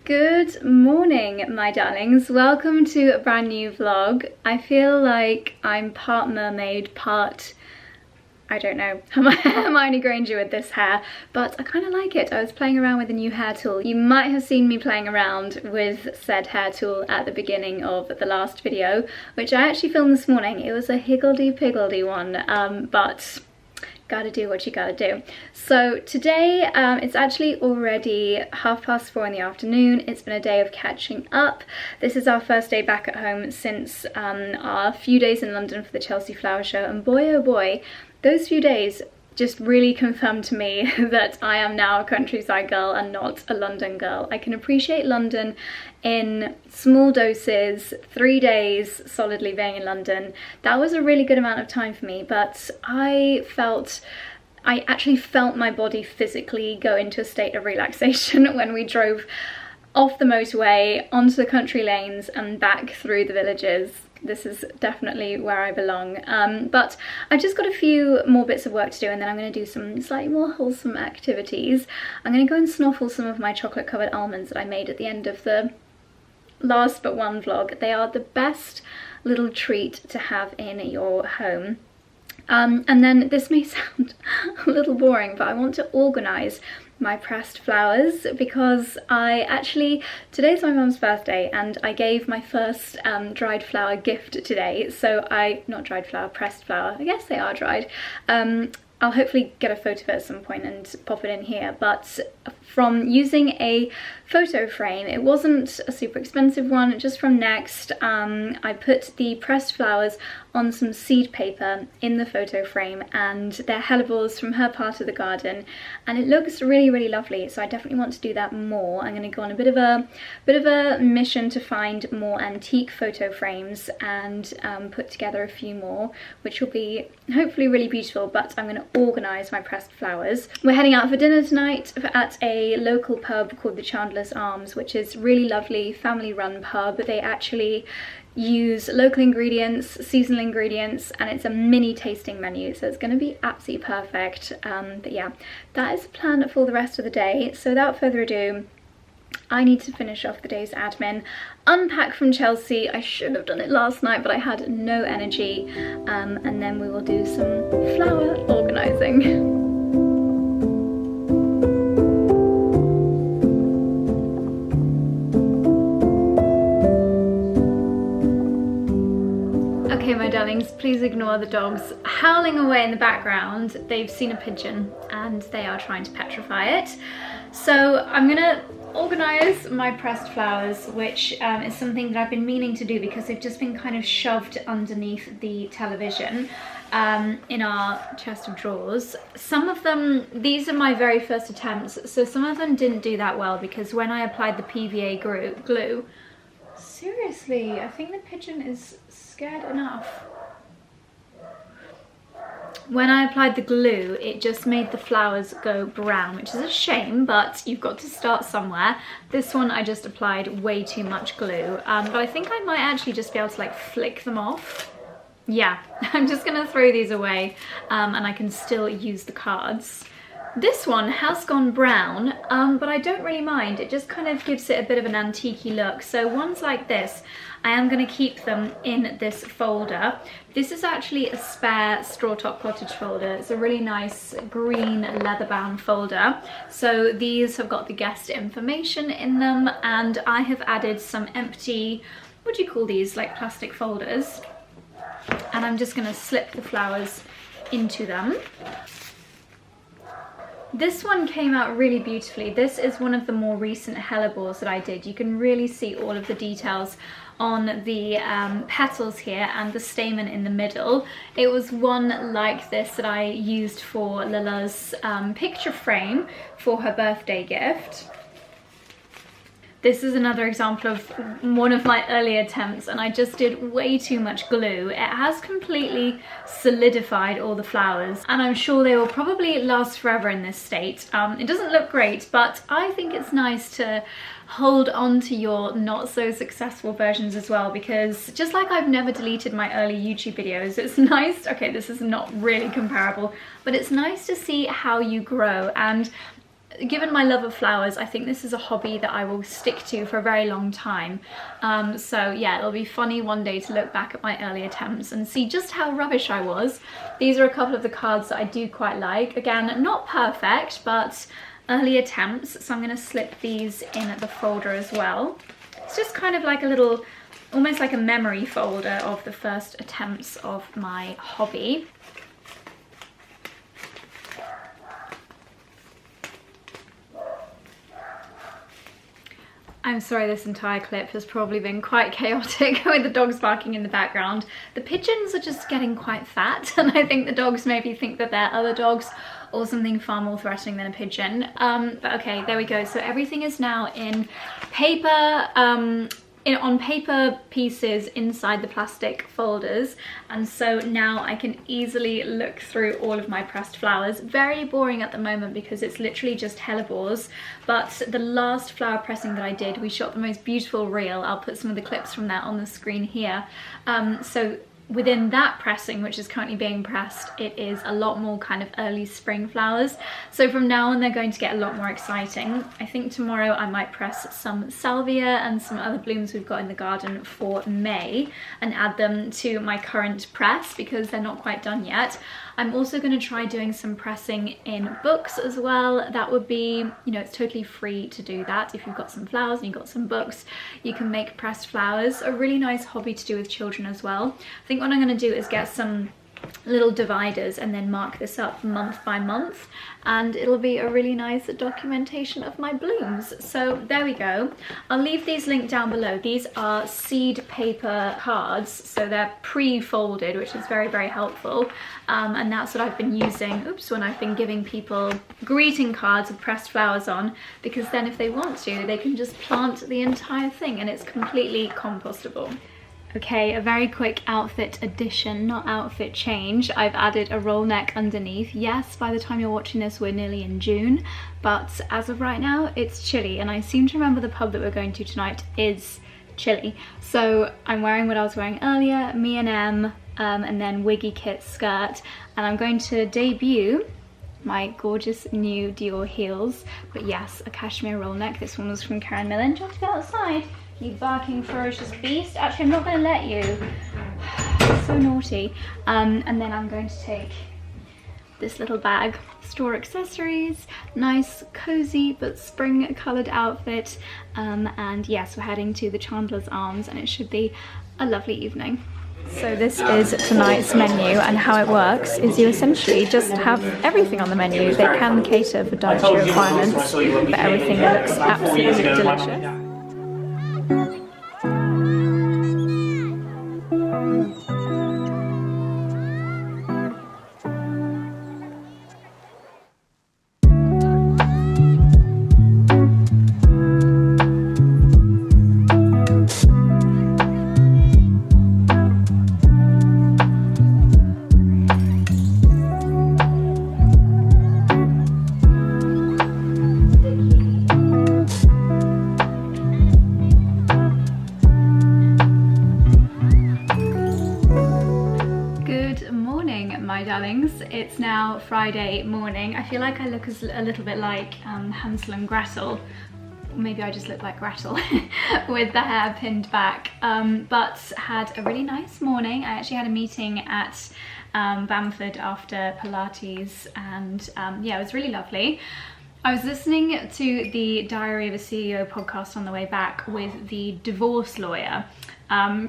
Good morning, my darlings. Welcome to a brand new vlog. I feel like I'm part mermaid, part, I don't know, Hermione Granger with this hair, but I kind of like it. I was playing around with a new hair tool. You might have seen me playing around with said hair tool at the beginning of the last video, which I actually filmed this morning. It was a higgledy-piggledy one, but gotta do what you gotta do. So today it's actually already 4:30 in the afternoon. It's been a day of catching up. This is our first day back at home since our few days in London for the Chelsea Flower Show, and boy oh boy, those few days just really confirmed to me that I am now a countryside girl and not a London girl. I can appreciate London in small doses. 3 days solidly being in London, that was a really good amount of time for me, but I actually felt my body physically go into a state of relaxation when we drove off the motorway onto the country lanes and back through the villages. This is definitely where I belong. But I've just got a few more bits of work to do, and then I'm going to do some slightly more wholesome activities. I'm going to go and snuffle some of my chocolate covered almonds that I made at the end of the last but one vlog. They are the best little treat to have in your home. And then this may sound a little boring, but I want to organise my pressed flowers because today's my mum's birthday and I gave my first dried flower gift today. So not dried flower, pressed flower, I guess they are dried. I'll hopefully get a photo of it at some point and pop it in here, but from using a photo frame, it wasn't a super expensive one, just from Next. I put the pressed flowers on some seed paper in the photo frame, and they're hellebores from her part of the garden, and it looks really, really lovely. So I definitely want to do that more. I'm going to go on a bit of a mission to find more antique photo frames and put together a few more, which will be hopefully really beautiful. But I'm going to organise my pressed flowers. We're heading out for dinner tonight at a local pub called the Chandler's Arms, which is really lovely, family run pub. They actually use local ingredients, seasonal ingredients, and it's a mini tasting menu, so it's going to be absolutely perfect. But yeah, that is the plan for the rest of the day. So without further ado, I need to finish off the day's admin, unpack from Chelsea. I should have done it last night, but I had no energy, and then we will do some flower organising. Okay, my darlings, please ignore the dogs howling away in the background. They've seen a pigeon and they are trying to petrify it. So I'm gonna organise my pressed flowers, which is something that I've been meaning to do because they've just been kind of shoved underneath the television in our chest of drawers. Some of them, these are my very first attempts, so some of them didn't do that well because when I applied the PVA glue, seriously, I think the pigeon is scared enough. When I applied the glue, it just made the flowers go brown, which is a shame, but you've got to start somewhere. This one I just applied way too much glue, but I think I might actually just be able to like flick them off. Yeah, I'm just gonna throw these away, and I can still use the cards. This one has gone brown, but I don't really mind. It just kind of gives it a bit of an antique-y look. So ones like this, I am going to keep them in this folder. This is actually a spare Straw Top Cottage folder. It's a really nice green leather-bound folder. So these have got the guest information in them, and I have added some empty, what do you call these, like plastic folders. And I'm just going to slip the flowers into them. This one came out really beautifully. This is one of the more recent hellebores that I did. You can really see all of the details on the petals here and the stamen in the middle. It was one like this that I used for Lila's picture frame for her birthday gift. This is another example of one of my early attempts, and I just did way too much glue. It has completely solidified all the flowers, and I'm sure they will probably last forever in this state. It doesn't look great, but I think it's nice to hold on to your not so successful versions as well, because just like I've never deleted my early YouTube videos, it's nice, okay, this is not really comparable, but it's nice to see how you grow. And given my love of flowers, I think this is a hobby that I will stick to for a very long time. So yeah, it'll be funny one day to look back at my early attempts and see just how rubbish I was. These are a couple of the cards that I do quite like. Again, not perfect, but early attempts. So I'm going to slip these in the folder as well. It's just kind of like a little, almost like a memory folder of the first attempts of my hobby. I'm sorry, this entire clip has probably been quite chaotic with the dogs barking in the background. The pigeons are just getting quite fat, and I think the dogs maybe think that they're other dogs or something far more threatening than a pigeon. But okay, there we go. So everything is now in paper, on paper pieces inside the plastic folders, and so now I can easily look through all of my pressed flowers. Very boring at the moment because it's literally just hellebores, but the last flower pressing that I did, we shot the most beautiful reel. I'll put some of the clips from that on the screen here. So within that pressing, which is currently being pressed, it is a lot more kind of early spring flowers. So from now on, they're going to get a lot more exciting. I think tomorrow I might press some salvia and some other blooms we've got in the garden for May and add them to my current press because they're not quite done yet. I'm also going to try doing some pressing in books as well. That would be, you know, it's totally free to do that. If you've got some flowers and you've got some books, you can make pressed flowers. A really nice hobby to do with children as well. I think what I'm going to do is get some little dividers and then mark this up month by month, and it'll be a really nice documentation of my blooms. So there we go. I'll leave these linked down below. These are seed paper cards, so they're pre-folded, which is very, very helpful. And that's what I've been using, when I've been giving people greeting cards with pressed flowers on, because then if they want to, they can just plant the entire thing and it's completely compostable. Okay, a very quick outfit addition, not outfit change. I've added a roll neck underneath. Yes, by the time you're watching this, we're nearly in June, but as of right now, it's chilly, and I seem to remember the pub that we're going to tonight is chilly. So I'm wearing what I was wearing earlier, 𝑚, and then Wiggy Kit skirt, and I'm going to debut my gorgeous new Dior heels, but yes, a cashmere roll neck. This one was from Karen Millen. Do you want to go outside? You barking ferocious beast. Actually, I'm not going to let you. So naughty. And then I'm going to take this little bag, store accessories, nice cozy but spring coloured outfit. And yes, we're heading to the Chandler's Arms and it should be a lovely evening. So this is tonight's menu, and how it works is you essentially just have everything on the menu. They can cater for dietary requirements, but everything looks absolutely delicious. It's now Friday morning. I feel like I look a little bit like Hansel and Gretel. Maybe I just look like Gretel with the hair pinned back. But had a really nice morning. I actually had a meeting at Bamford after Pilates, and yeah, it was really lovely. I was listening to the Diary of a CEO podcast on the way back with the divorce lawyer. No,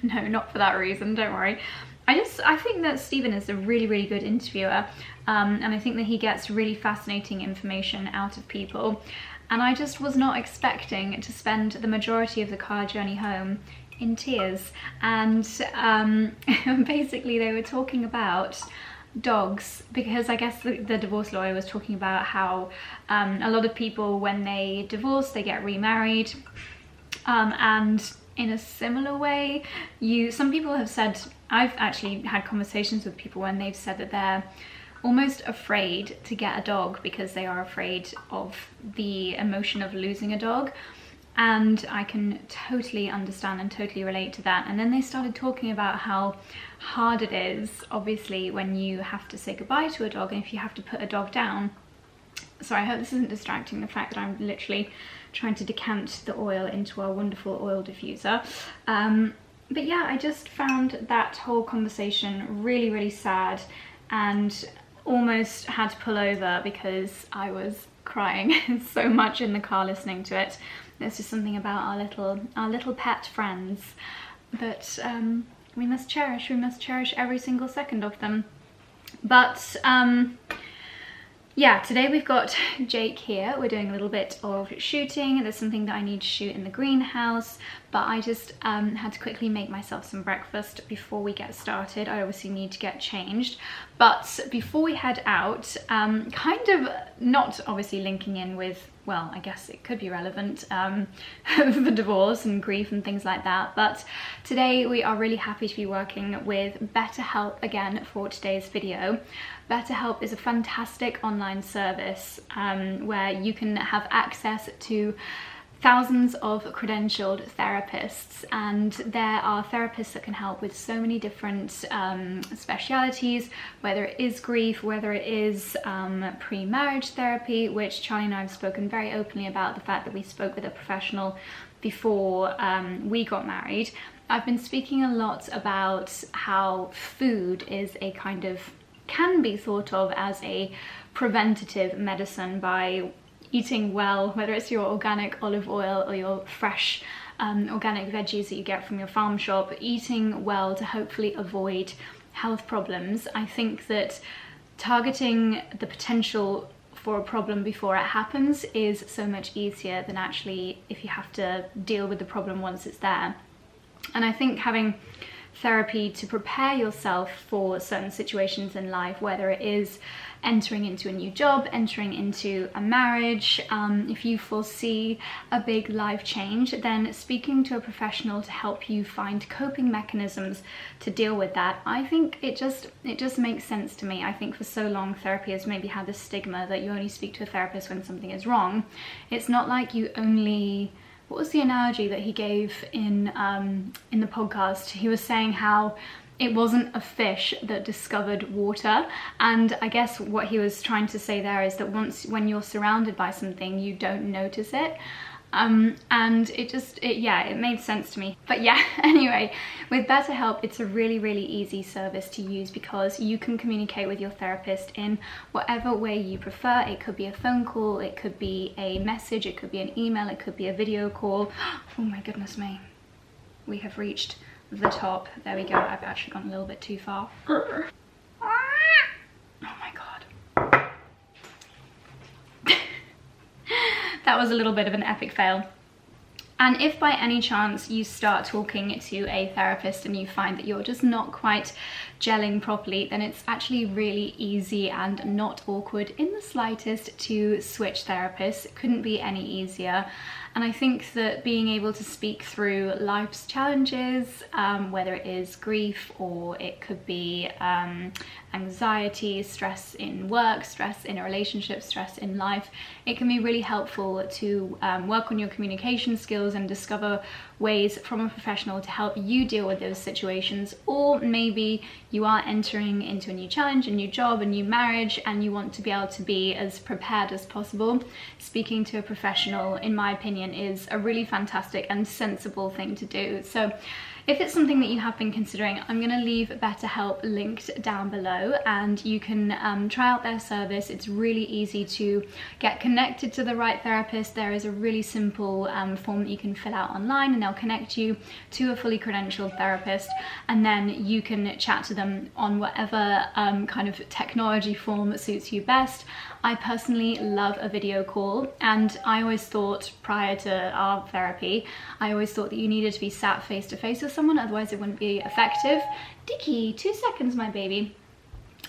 not for that reason, don't worry. I think that Stephen is a really, really good interviewer, and I think that he gets really fascinating information out of people, and I just was not expecting to spend the majority of the car journey home in tears. And basically they were talking about dogs, because I guess the divorce lawyer was talking about how a lot of people, when they divorce, they get remarried, and in a similar way, some people have said, I've actually had conversations with people when they've said that they're almost afraid to get a dog because they are afraid of the emotion of losing a dog. And I can totally understand and totally relate to that. And then they started talking about how hard it is, obviously, when you have to say goodbye to a dog and if you have to put a dog down. sorry, I hope this isn't distracting, the fact that I'm literally trying to decant the oil into our wonderful oil diffuser. But yeah, I just found that whole conversation really sad, and almost had to pull over because I was crying so much in the car listening to it. There's just something about our little pet friends that we must cherish every single second of them. But yeah, today we've got Jake here. We're doing a little bit of shooting. There's something that I need to shoot in the greenhouse, but I just had to quickly make myself some breakfast before we get started. I obviously need to get changed, but before we head out, kind of not obviously linking in with, well, I guess it could be relevant for divorce and grief and things like that, but today we are really happy to be working with BetterHelp again for today's video. BetterHelp is a fantastic online service where you can have access to thousands of credentialed therapists, and there are therapists that can help with so many different specialities, whether it is grief, whether it is pre-marriage therapy, which Charlie and I have spoken very openly about, the fact that we spoke with a professional before we got married. I've been speaking a lot about how food is a kind of, can be thought of as a preventative medicine by eating well, whether it's your organic olive oil or your fresh organic veggies that you get from your farm shop, eating well to hopefully avoid health problems. I think that targeting the potential for a problem before it happens is so much easier than actually if you have to deal with the problem once it's there. And I think having therapy to prepare yourself for certain situations in life, whether it is entering into a new job, entering into a marriage, if you foresee a big life change, then speaking to a professional to help you find coping mechanisms to deal with that, I think it just makes sense to me. I think for so long therapy has maybe had this stigma that you only speak to a therapist when something is wrong. It's not like you only, what was the analogy that he gave in the podcast? He was saying how it wasn't a fish that discovered water, and I guess what he was trying to say there is that when you're surrounded by something, you don't notice it. And it made sense to me. But yeah, anyway, with BetterHelp, it's a really easy service to use because you can communicate with your therapist in whatever way you prefer. It could be a phone call, it could be a message, it could be an email, it could be a video call. Oh my goodness me, we have reached the top. There we go. I've actually gone a little bit too far. Oh my god. That was a little bit of an epic fail. And if by any chance you start talking to a therapist and you find that you're just not quite gelling properly, then it's actually really easy and not awkward in the slightest to switch therapists. It couldn't be any easier. And I think that being able to speak through life's challenges, whether it is grief or it could be anxiety, stress in work, stress in a relationship, stress in life, it can be really helpful to work on your communication skills and discover ways from a professional to help you deal with those situations. Or maybe you are entering into a new challenge, a new job, a new marriage, and you want to be able to be as prepared as possible. Speaking to a professional, in my opinion, is a really fantastic and sensible thing to do. So if it's something that you have been considering, I'm going to leave BetterHelp linked down below, and you can try out their service. It's really easy to get connected to the right therapist. There is a really simple form that you can fill out online, and they'll connect you to a fully credentialed therapist, and then you can chat to them on whatever kind of technology form that suits you best. I personally love a video call, and I always thought prior to our therapy, I always thought that you needed to be sat face to face with someone, otherwise it wouldn't be effective. Dicky, 2 seconds, my baby.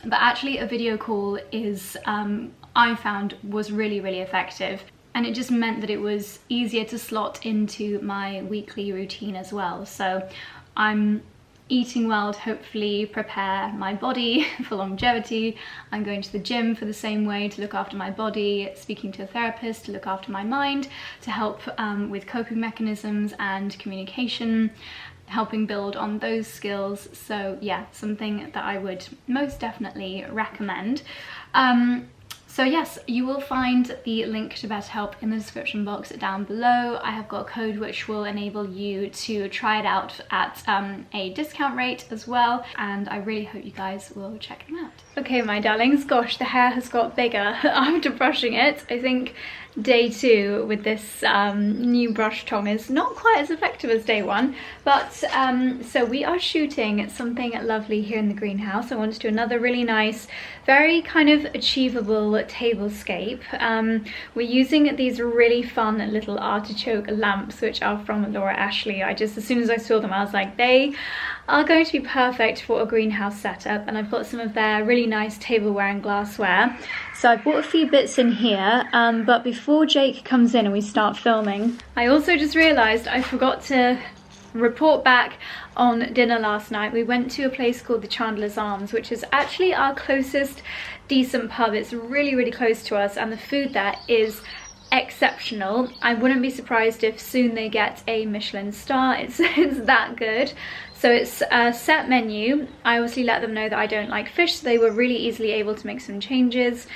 But actually a video call is, I found, was really effective. And it just meant that it was easier to slot into my weekly routine as well. So I'm eating well to hopefully prepare my body for longevity. I'm going to the gym for the same way to look after my body, speaking to a therapist to look after my mind, to help with coping mechanisms and communication, helping build on those skills. So yeah, something that I would most definitely recommend. So yes, you will find the link to BetterHelp in the description box down below. I have got a code which will enable you to try it out at a discount rate as well, and I really hope you guys will check them out. Okay, my darlings, gosh, the hair has got bigger after brushing it. I think day 2 with this new brush tong is not quite as effective as day 1, but so we are shooting something lovely here in the greenhouse. I want to do another really nice, very kind of achievable tablescape. We're using these really fun little artichoke lamps which are from 𝑭𝒊𝒏𝒅 𝑴𝒆. As soon as I saw them, I was like, they are going to be perfect for a greenhouse setup, and I've got some of their really nice tableware and glassware. So I bought a few bits in here, but before Jake comes in and we start filming, I also just realised I forgot to report back on dinner last night. We went to a place called the Chandler's Arms, which is actually our closest decent pub. It's really, really close to us, and the food there is exceptional. I wouldn't be surprised if soon they get a Michelin star. It's that good. So it's a set menu. I obviously let them know that I don't like fish, so they were really easily able to make some changes.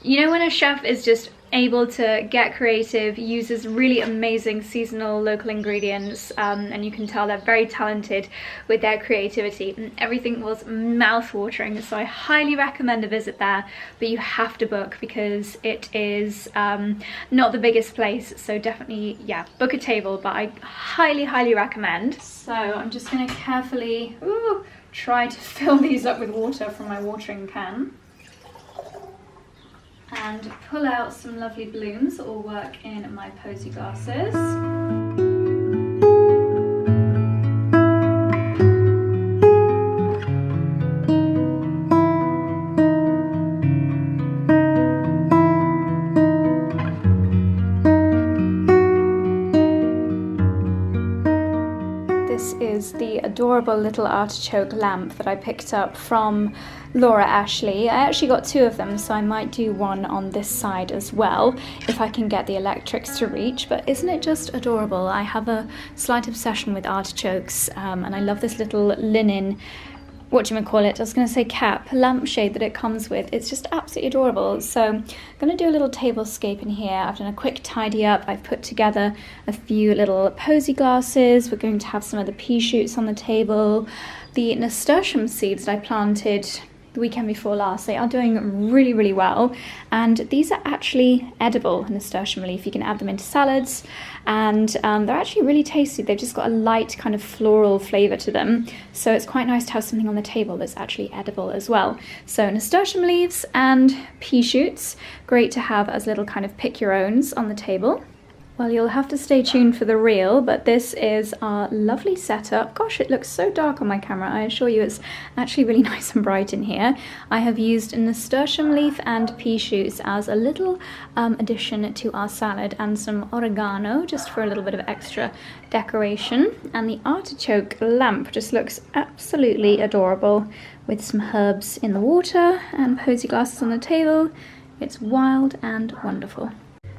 You know when a chef is just able to get creative, uses really amazing seasonal local ingredients, and you can tell they're very talented with their creativity, and everything was mouth-watering. So I highly recommend a visit there, but you have to book because it is not the biggest place, so definitely, yeah, book a table, but I highly recommend. So I'm just going to carefully try to fill these up with water from my watering can and pull out some lovely blooms that will work in my posy glasses. This is the adorable little artichoke lamp that I picked up from 𝑭𝒊𝒏𝒅 𝑴𝒆. I actually got 2 of them, so I might do one on this side as well if I can get the electrics to reach. But isn't it just adorable? I have a slight obsession with artichokes, and I love this little linen, 𝑭𝒊𝒏𝒅 𝑴𝒆, I was going to say cap, lampshade that it comes with. It's just absolutely adorable. So I'm going to do a little tablescape in here. I've done a quick tidy up. I've put together a few little posy glasses. We're going to have some of the pea shoots on the table. The nasturtium seeds that I planted the weekend before last, they are doing really well, and these are actually edible nasturtium leaf. You can add them into salads, and they're actually really tasty. They've just got a light kind of floral flavour to them, so it's quite nice to have something on the table that's actually edible as well. So nasturtium leaves and pea shoots, great to have as little kind of pick your owns on the table. Well, you'll have to stay tuned for the reel, but this is our lovely setup. Gosh, it looks so dark on my camera. I assure you it's actually really nice and bright in here. I have used nasturtium leaf and pea shoots as a little addition to our salad, and some oregano just for a little bit of extra decoration. And the artichoke lamp just looks absolutely adorable with some herbs in the water and posy glasses on the table. It's wild and wonderful.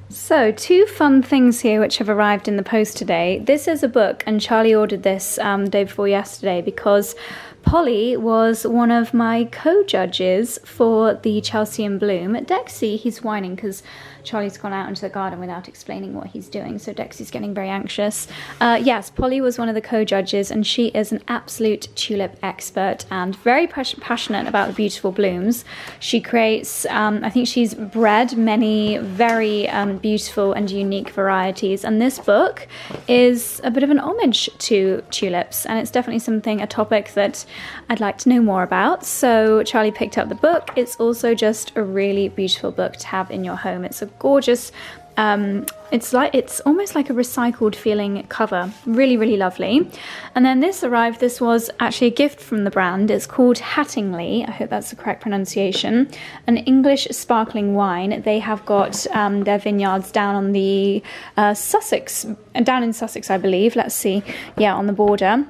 So 2 fun things here which have arrived in the post today. This is a book, and Charlie ordered this the day before yesterday because Polly was one of my co-judges for the Chelsea in Bloom. Dexy, he's whining because Charlie's gone out into the garden without explaining what he's doing, so Dexy's getting very anxious. Yes, Polly was one of the co-judges, and she is an absolute tulip expert and very passionate about the beautiful blooms. She creates, I think she's bred many very beautiful and unique varieties, and this book is a bit of an homage to tulips, and it's definitely something, a topic that I'd like to know more about. So Charlie picked up the book. It's also just a really beautiful book to have in your home. It's a gorgeous, it's almost like a recycled feeling cover. Really lovely. And then this arrived. This was actually a gift from the brand. It's called Hattingly, I hope that's the correct pronunciation, an English sparkling wine. They have got their vineyards down on the Sussex, down in Sussex I believe, let's see, yeah, on the border.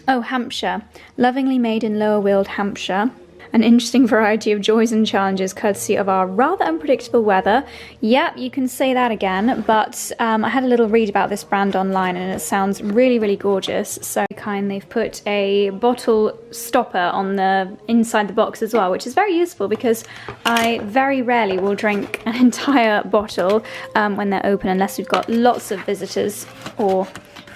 Oh, Hampshire, lovingly made in Lower Weald, Hampshire. an interesting variety of joys and challenges courtesy of our rather unpredictable weather. Yep, you can say that again, but I had a little read about this brand online and it sounds really, really gorgeous. So they've put a bottle stopper on the inside the box as well, which is very useful because I very rarely will drink an entire bottle when they're open unless we've got lots of visitors or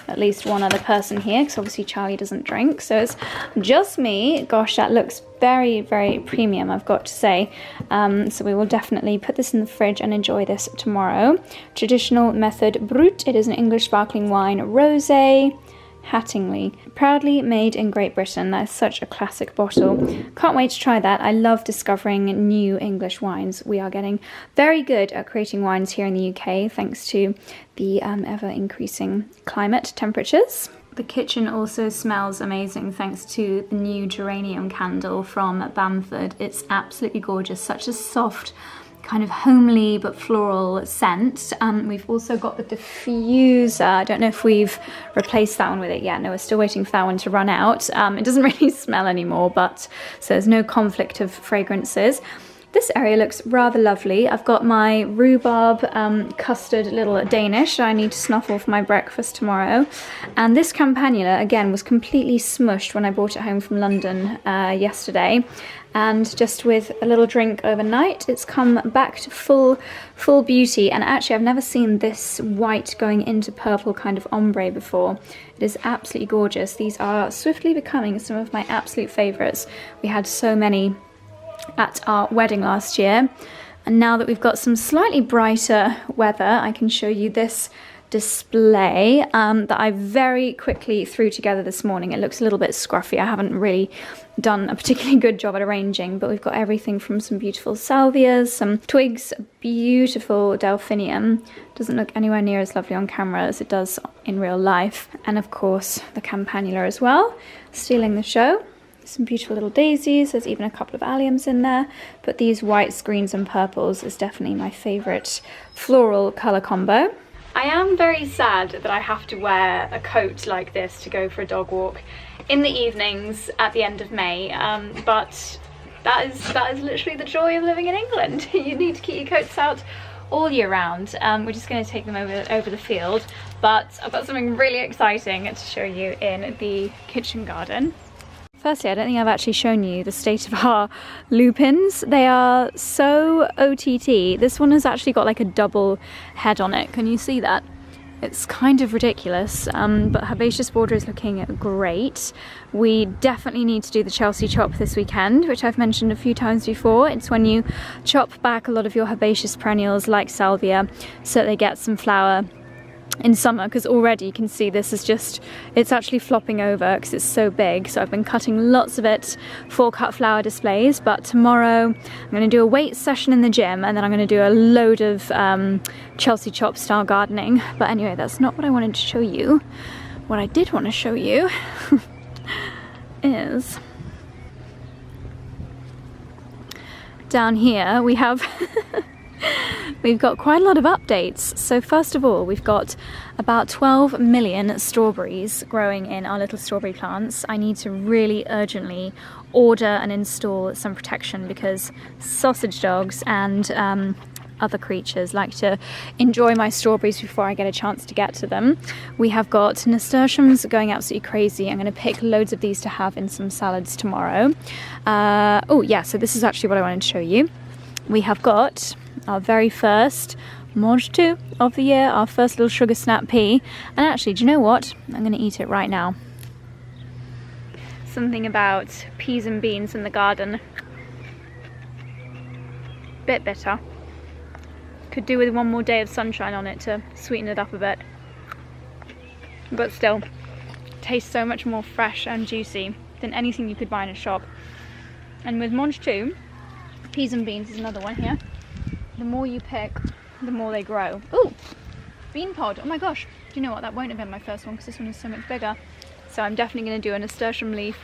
at least one other person here, because obviously Charlie doesn't drink, so it's just me. Gosh, that looks very, very premium, I've got to say. So we will definitely put this in the fridge and enjoy this tomorrow. Traditional method brut. It is an English sparkling wine, rosé. Hattingly, proudly made in Great Britain. That is such a classic bottle. Can't wait to try that. I love discovering new English wines. We are getting very good at creating wines here in the UK thanks to the ever increasing climate temperatures. The kitchen also smells amazing thanks to the new geranium candle from Bamford. It's absolutely gorgeous, such a soft, kind of homely but floral scent. We've also got the diffuser. I don't know if we've replaced that one with it yet. No, we're still waiting for that one to run out. It doesn't really smell anymore, but so there's no conflict of fragrances. This area looks rather lovely. I've got my rhubarb custard little Danish I need to snuffle for my breakfast tomorrow. And this campanula, again, was completely smushed when I brought it home from London yesterday. And just with a little drink overnight, it's come back to full beauty. And actually, I've never seen this white going into purple kind of ombre before. It is absolutely gorgeous. These are swiftly becoming some of my absolute favorites. We had so many at our wedding last year, and now that we've got some slightly brighter weather, I can show you this display that I very quickly threw together this morning. It looks a little bit scruffy. I haven't really done a particularly good job at arranging, but we've got everything from some beautiful salvias, some twigs, beautiful delphinium. Doesn't look anywhere near as lovely on camera as it does in real life, and of course the campanula as well, stealing the show. Some beautiful little daisies. There's even a couple of alliums in there, but these whites, greens and purples is definitely my favourite floral colour combo. I am very sad that I have to wear a coat like this to go for a dog walk in the evenings at the end of May, but that is literally the joy of living in England. You need to keep your coats out all year round. We're just going to take them over the field, but I've got something really exciting to show you in the kitchen garden. Firstly, I don't think I've actually shown you the state of our lupins. They are so OTT. This one has actually got like a double head on it. Can you see that? It's kind of ridiculous, but herbaceous border is looking great. We definitely need to do the Chelsea chop this weekend, which I've mentioned a few times before. It's when you chop back a lot of your herbaceous perennials like salvia so that they get some flower in summer, because already you can see this is just, it's actually flopping over because it's so big. So I've been cutting lots of it for cut flower displays, but tomorrow I'm going to do a weight session in the gym and then I'm going to do a load of Chelsea chop style gardening. But anyway, that's not what I wanted to show you. What I did want to show you is down here we have we've got quite a lot of updates. So first of all, we've got about 12 million strawberries growing in our little strawberry plants. I need to really urgently order and install some protection because sausage dogs and other creatures like to enjoy my strawberries before I get a chance to get to them. We have got nasturtiums going absolutely crazy. I'm going to pick loads of these to have in some salads tomorrow. Oh yeah, so this is actually what I wanted to show you. We have got our very first 𝑭𝒊𝒏𝒅 of the year, our first little sugar snap pea. And actually, do you know what? I'm going to eat it right now. Something about peas and beans in the garden. Bit bitter. Could do with one more day of sunshine on it to sweeten it up a bit. But still, tastes so much more fresh and juicy than anything you could buy in a shop. And with 𝑭𝒊𝒏𝒅, peas and beans is another one here. The more you pick, the more they grow. Ooh, bean pod. Oh my gosh. Do you know what? That won't have been my first one because this one is so much bigger. So I'm definitely going to do a nasturtium leaf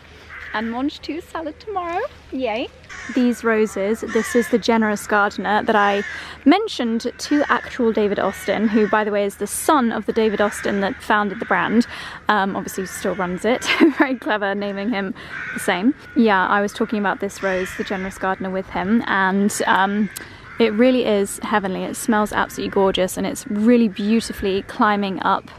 and 𝑭𝒊𝒏𝒅 salad tomorrow. Yay. these roses. This is the generous gardener that I mentioned to actual David Austin, who by the way is the son of the David Austin that founded the brand. Obviously still runs it. Very clever naming him the same. Yeah, I was talking about this rose, the generous gardener, with him, and it really is heavenly. It smells absolutely gorgeous, and it's really beautifully climbing up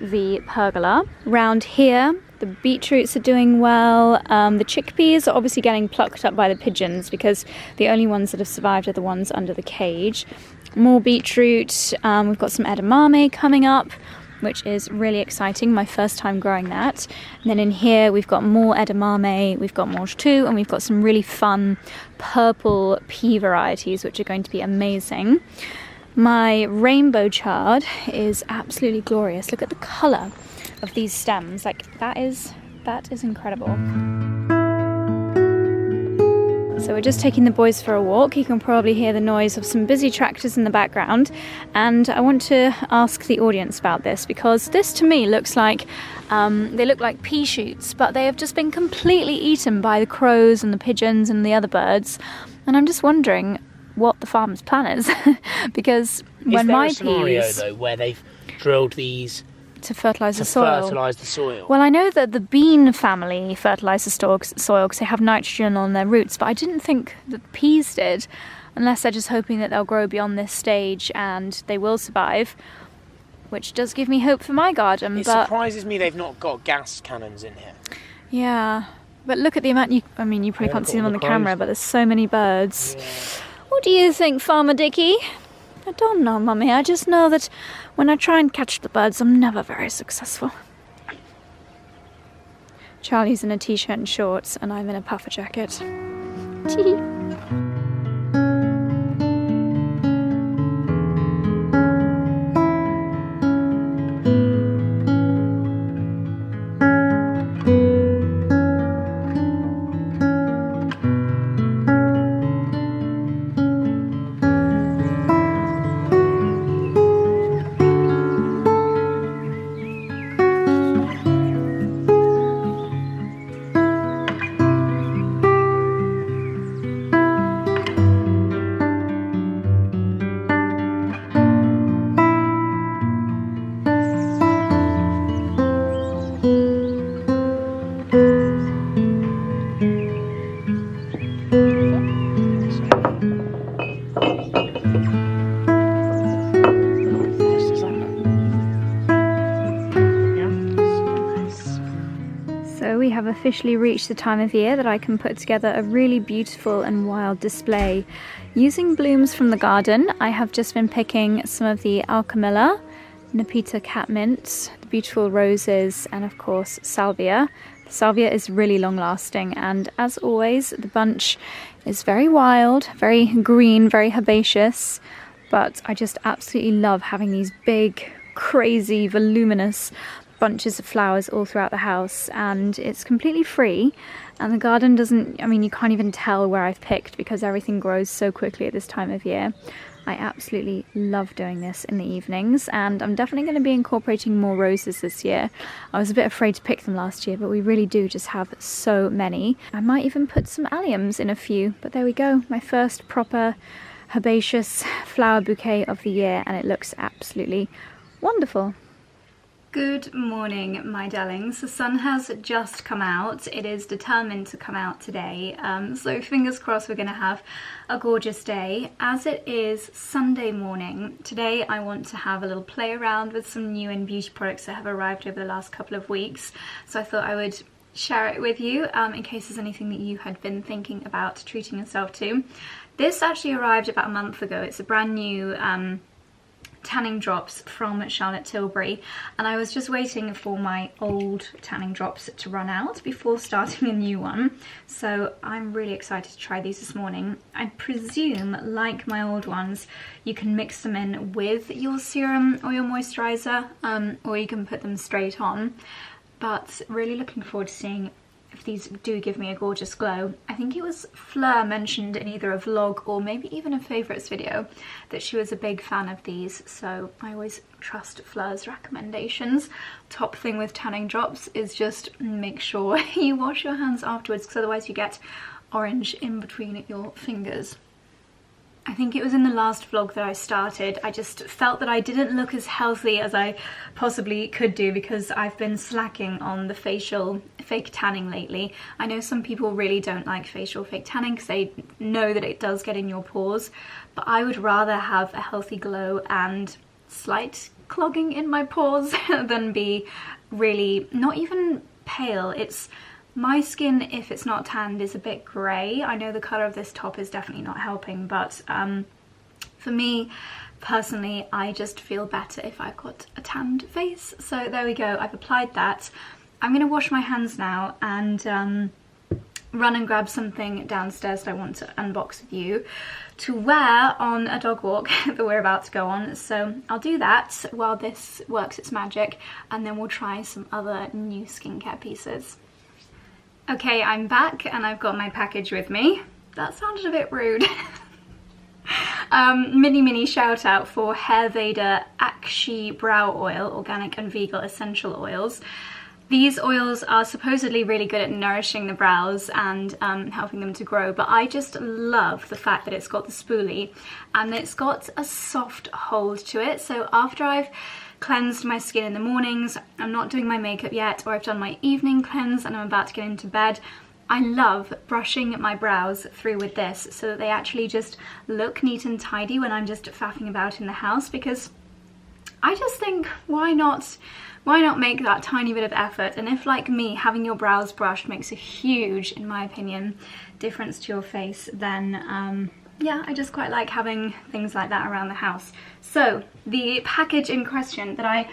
the pergola. Round here, the beetroots are doing well. The chickpeas are obviously getting plucked up by the pigeons because the only ones that have survived are the ones under the cage. More beetroot. We've got some edamame coming up, which is really exciting. My first time growing that. And then in here we've got more edamame, we've got mange tout, and we've got some really fun purple pea varieties, which are going to be amazing. My rainbow chard is absolutely glorious. Look at the colour of these stems. Like, that is incredible. So we're just taking the boys for a walk. You can probably hear the noise of some busy tractors in the background, and I want to ask the audience about this, because this to me looks like they look like pea shoots, but they have just been completely eaten by the crows and the pigeons and the other birds, and I'm just wondering what the farmer's plan is. Because when my peas... Is there a scenario though where they've drilled these to fertilise the soil? Fertilise the soil. Well, I know that the bean family fertilise the soil because they have nitrogen on their roots, but I didn't think that the peas did, unless they're just hoping that they'll grow beyond this stage and they will survive, which does give me hope for my garden. It surprises me they've not got gas cannons in here. Yeah, but look at the amount. I mean, you probably can't see them on the camera, but there's so many birds. Yeah. What do you think, Farmer Dickie? I don't know, Mummy. I just know that when I try and catch the birds, I'm never very successful. Charlie's in a t-shirt and shorts, and I'm in a puffer jacket. Officially reached the time of year that I can put together a really beautiful and wild display. Using blooms from the garden, I have just been picking some of the 𝑭𝒊𝒏𝒅 𝘞𝘦𝘢𝘢𝑗𝑚 catmints, the beautiful roses, and of course salvia. The salvia is really long lasting, and as always the bunch is very wild, very green, very herbaceous, but I just absolutely love having these big, crazy, voluminous bunches of flowers all throughout the house, and it's completely free, and the garden doesn't, I mean, you can't even tell where I've picked because everything grows so quickly at this time of year. I absolutely love doing this in the evenings, and I'm definitely going to be incorporating more roses this year. I was a bit afraid to pick them last year, but we really do just have so many. I might even put some alliums in a few, but there we go, my first proper herbaceous flower bouquet of the year, and it looks absolutely wonderful. Good morning, my darlings. The sun has just come out. It is determined to come out today, so fingers crossed we're going to have a gorgeous day. As it is Sunday morning, today I want to have a little play around with some new and beauty products that have arrived over the last couple of weeks, so I thought I would share it with you in case there's anything that you had been thinking about treating yourself to. This actually arrived about a month ago. It's a brand new tanning drops from Charlotte Tilbury, and I was just waiting for my old tanning drops to run out before starting a new one, so I'm really excited to try these this morning. I presume, like my old ones, you can mix them in with your serum or your moisturizer, or you can put them straight on, but really looking forward to seeing if these do give me a gorgeous glow. I think it was Fleur mentioned in either a vlog or maybe even a favourites video that she was a big fan of these, so I always trust Fleur's recommendations. Top thing with tanning drops is just make sure you wash your hands afterwards, because otherwise you get orange in between your fingers. I think it was in the last vlog that I started. I just felt that I didn't look as healthy as I possibly could do because I've been slacking on the facial fake tanning lately. I know some people really don't like facial fake tanning because they know that it does get in your pores, but I would rather have a healthy glow and slight clogging in my pores than be really not even pale. It's my skin, if it's not tanned, is a bit grey. I know the colour of this top is definitely not helping, but for me personally, I just feel better if I've got a tanned face. So there we go, I've applied that. I'm going to wash my hands now and run and grab something downstairs that I want to unbox with you to wear on a dog walk that we're about to go on. So I'll do that while this works its magic, and then we'll try some other new skincare pieces. Okay, I'm back and I've got my package with me. That sounded a bit rude. Mini shout out for Herbaceous Akshy Brow Oil, organic and vegan essential oils. These oils are supposedly really good at nourishing the brows and helping them to grow, but I just love the fact that it's got the spoolie and it's got a soft hold to it. So after I've cleansed my skin in the mornings, I'm not doing my makeup yet, or I've done my evening cleanse and I'm about to get into bed, I love brushing my brows through with this so that they actually just look neat and tidy when I'm just faffing about in the house, because I just think, why not make that tiny bit of effort? And if, like me, having your brows brushed makes a huge, in my opinion, difference to your face, then yeah, I just quite like having things like that around the house. So the package in question that I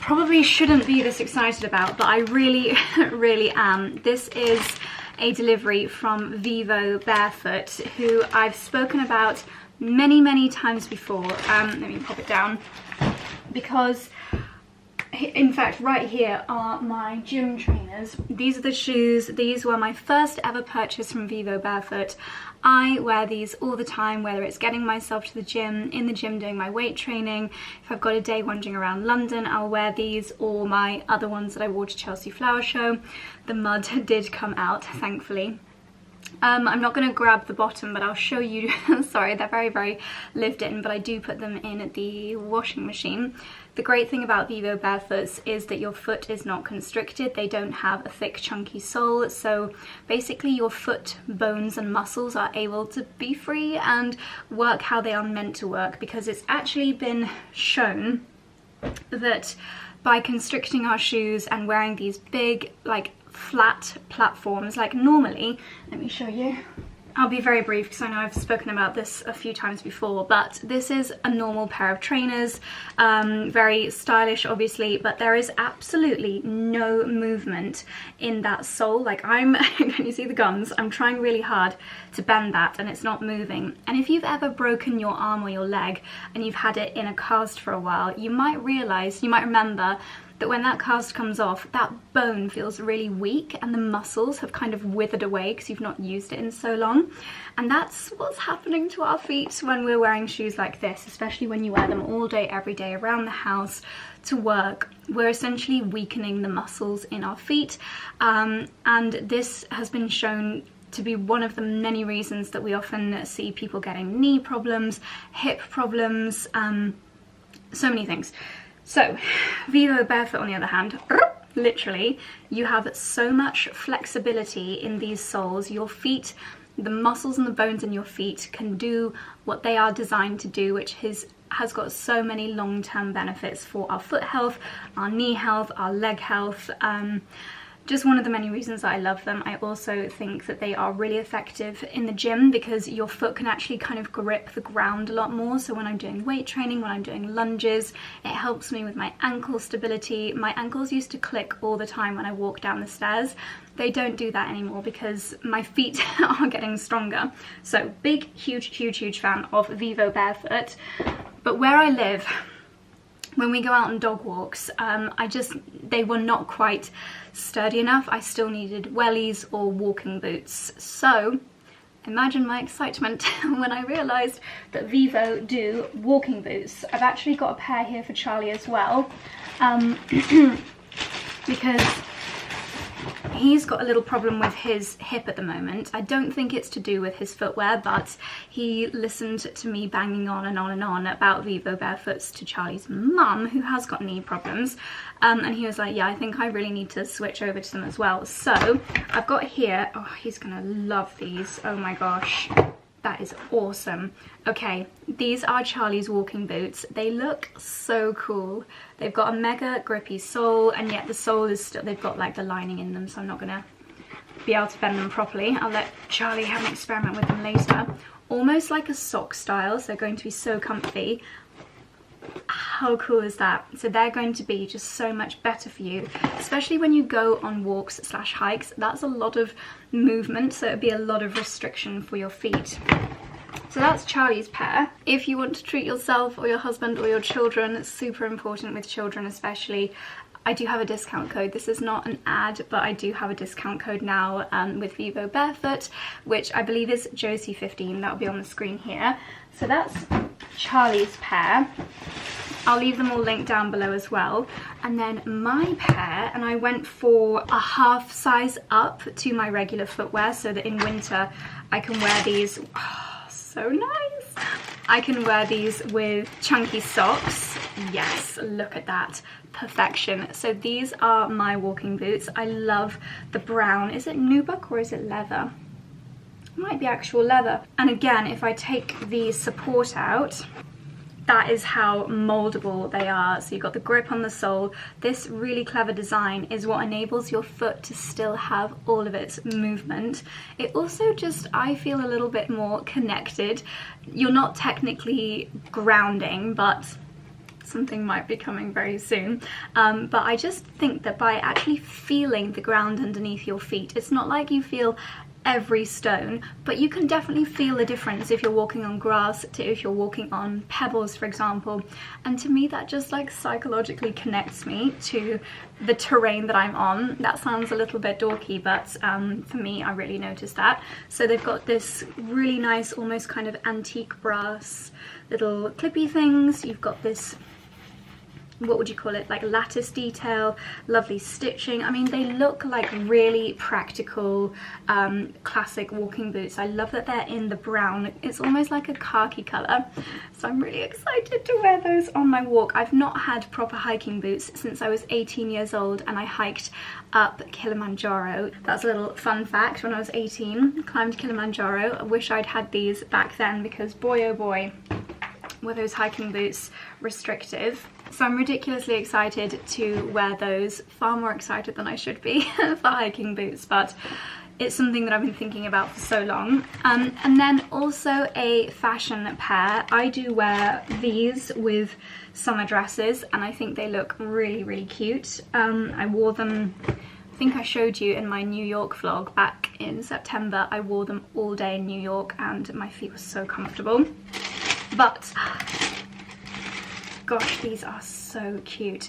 probably shouldn't be this excited about, but I really am. This is a delivery from Vivo Barefoot, who I've spoken about many times before. Let me pop it down, because in fact right here are my gym trainers. These are the shoes. These were my first ever purchase from Vivo Barefoot. I wear these all the time, whether it's getting myself to the gym, in the gym doing my weight training. If I've got a day wandering around London, I'll wear these, or my other ones that I wore to Chelsea Flower Show. The mud did come out, thankfully. I'm not going to grab the bottom, but I'll show you. Sorry, they're very lived in, but I do put them in the washing machine. The great thing about Vivo Barefoots is that your foot is not constricted. They don't have a thick chunky sole, so basically your foot bones and muscles are able to be free and work how they are meant to work, because it's actually been shown that by constricting our shoes and wearing these big, like, flat platforms, like normally, let me show you. I'll be very brief because I know I've spoken about this a few times before, but this is a normal pair of trainers, very stylish obviously, but there is absolutely no movement in that sole. Like, can you see the gums? I'm trying really hard to bend that and it's not moving. And if you've ever broken your arm or your leg and you've had it in a cast for a while, you might remember that when that cast comes off, that bone feels really weak and the muscles have kind of withered away because you've not used it in so long. And that's what's happening to our feet when we're wearing shoes like this, especially when you wear them all day, every day, around the house, to work. We're essentially weakening the muscles in our feet, and this has been shown to be one of the many reasons that we often see people getting knee problems, hip problems, so many things. So, Vivo Barefoot, on the other hand, literally, you have so much flexibility in these soles. Your feet, the muscles and the bones in your feet can do what they are designed to do, which has got so many long-term benefits for our foot health, our knee health, our leg health. Just one of the many reasons that I love them. I also think that they are really effective in the gym because your foot can actually kind of grip the ground a lot more. So when I'm doing weight training, when I'm doing lunges, it helps me with my ankle stability. My ankles used to click all the time when I walk down the stairs. They don't do that anymore because my feet are getting stronger. So big, huge fan of Vivo Barefoot. But where I live, when we go out on dog walks, they were not quite sturdy enough. I still needed wellies or walking boots. So imagine my excitement when I realised that Vivo do walking boots. I've actually got a pair here for Charlie as well, because He's got a little problem with his hip at the moment. I don't think it's to do with his footwear, but he listened to me banging on and on and on about Vivo Barefoots to Charlie's mum, who has got knee problems. And he was like, yeah, I think I really need to switch over to them as well. So I've got here, oh, he's gonna love these. Oh my gosh, that is awesome. Okay, these are Charlie's walking boots. They look so cool. They've got a mega grippy sole, and yet the sole is still, they've got like the lining in them, so I'm not gonna be able to bend them properly. I'll let Charlie have an experiment with them later. Almost like a sock style, so they're going to be so comfy. How cool is that? So they're going to be just so much better for you, especially when you go on walks / hikes. That's a lot of movement, so it'd be a lot of restriction for your feet. So that's Charlie's pair. If you want to treat yourself or your husband or your children, it's super important with children especially, I do have a discount code. This is not an ad, but I do have a discount code now with Vivo Barefoot, which I believe is Josie15. That'll be on the screen here. So that's Charlie's pair. I'll leave them all linked down below as well. And then my pair, and I went for a half size up to my regular footwear so that in winter I can wear these. Oh, so nice. I can wear these with chunky socks. Yes, look at that. Perfection. So these are my walking boots. I love the brown. Is it nubuck or is it leather? It might be actual leather. And again, if I take the support out, that is how moldable they are. So you've got the grip on the sole. This really clever design is what enables your foot to still have all of its movement. It also just, I feel a little bit more connected. You're not technically grounding, but something might be coming very soon. But I just think that by actually feeling the ground underneath your feet, it's not like you feel every stone, but you can definitely feel the difference if you're walking on grass to if you're walking on pebbles, for example. And to me, that just like psychologically connects me to the terrain that I'm on. That sounds a little bit dorky, but for me, I really noticed that. So they've got this really nice, almost kind of antique brass little clippy things. You've got this, what would you call it, like lattice detail, lovely stitching. I mean, they look like really practical classic walking boots. I love that they're in the brown. It's almost like a khaki color, so I'm really excited to wear those on my walk. I've not had proper hiking boots since I was 18 years old and I hiked up Kilimanjaro. That's a little fun fact. When I was 18, climbed Kilimanjaro. I wish I'd had these back then, because boy oh boy were those hiking boots restrictive. So I'm ridiculously excited to wear those, far more excited than I should be for hiking boots, but it's something that I've been thinking about for so long. And then also a fashion pair. I do wear these with summer dresses and I think they look really, really cute. I wore them, I think I showed you in my New York vlog back in September. I wore them all day in New York and my feet were so comfortable. But gosh, these are so cute.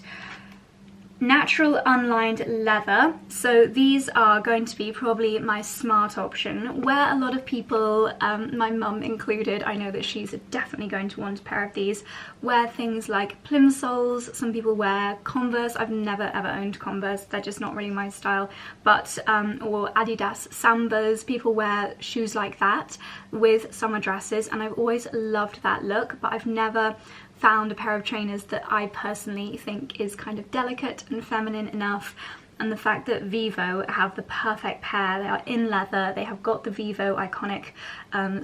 Natural unlined leather. So these are going to be probably my smart option, where a lot of people, my mum included, I know that she's definitely going to want a pair of these, wear things like plimsolls. Some people wear Converse. I've never ever owned Converse, they're just not really my style, but or Adidas Sambas. People wear shoes like that with summer dresses, and I've always loved that look, but I've never found a pair of trainers that I personally think is kind of delicate and feminine enough. And the fact that Vivo have the perfect pair, they are in leather, they have got the Vivo iconic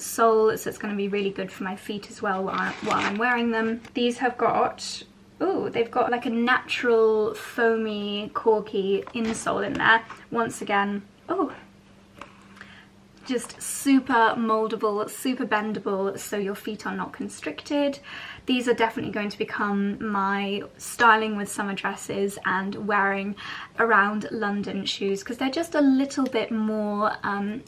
sole, so it's going to be really good for my feet as well while I'm wearing them. These have got, oh, they've got like a natural foamy corky insole in there. Once again, oh, just super moldable, super bendable, so your feet are not constricted. These are definitely going to become my styling with summer dresses and wearing around London shoes, because they're just a little bit more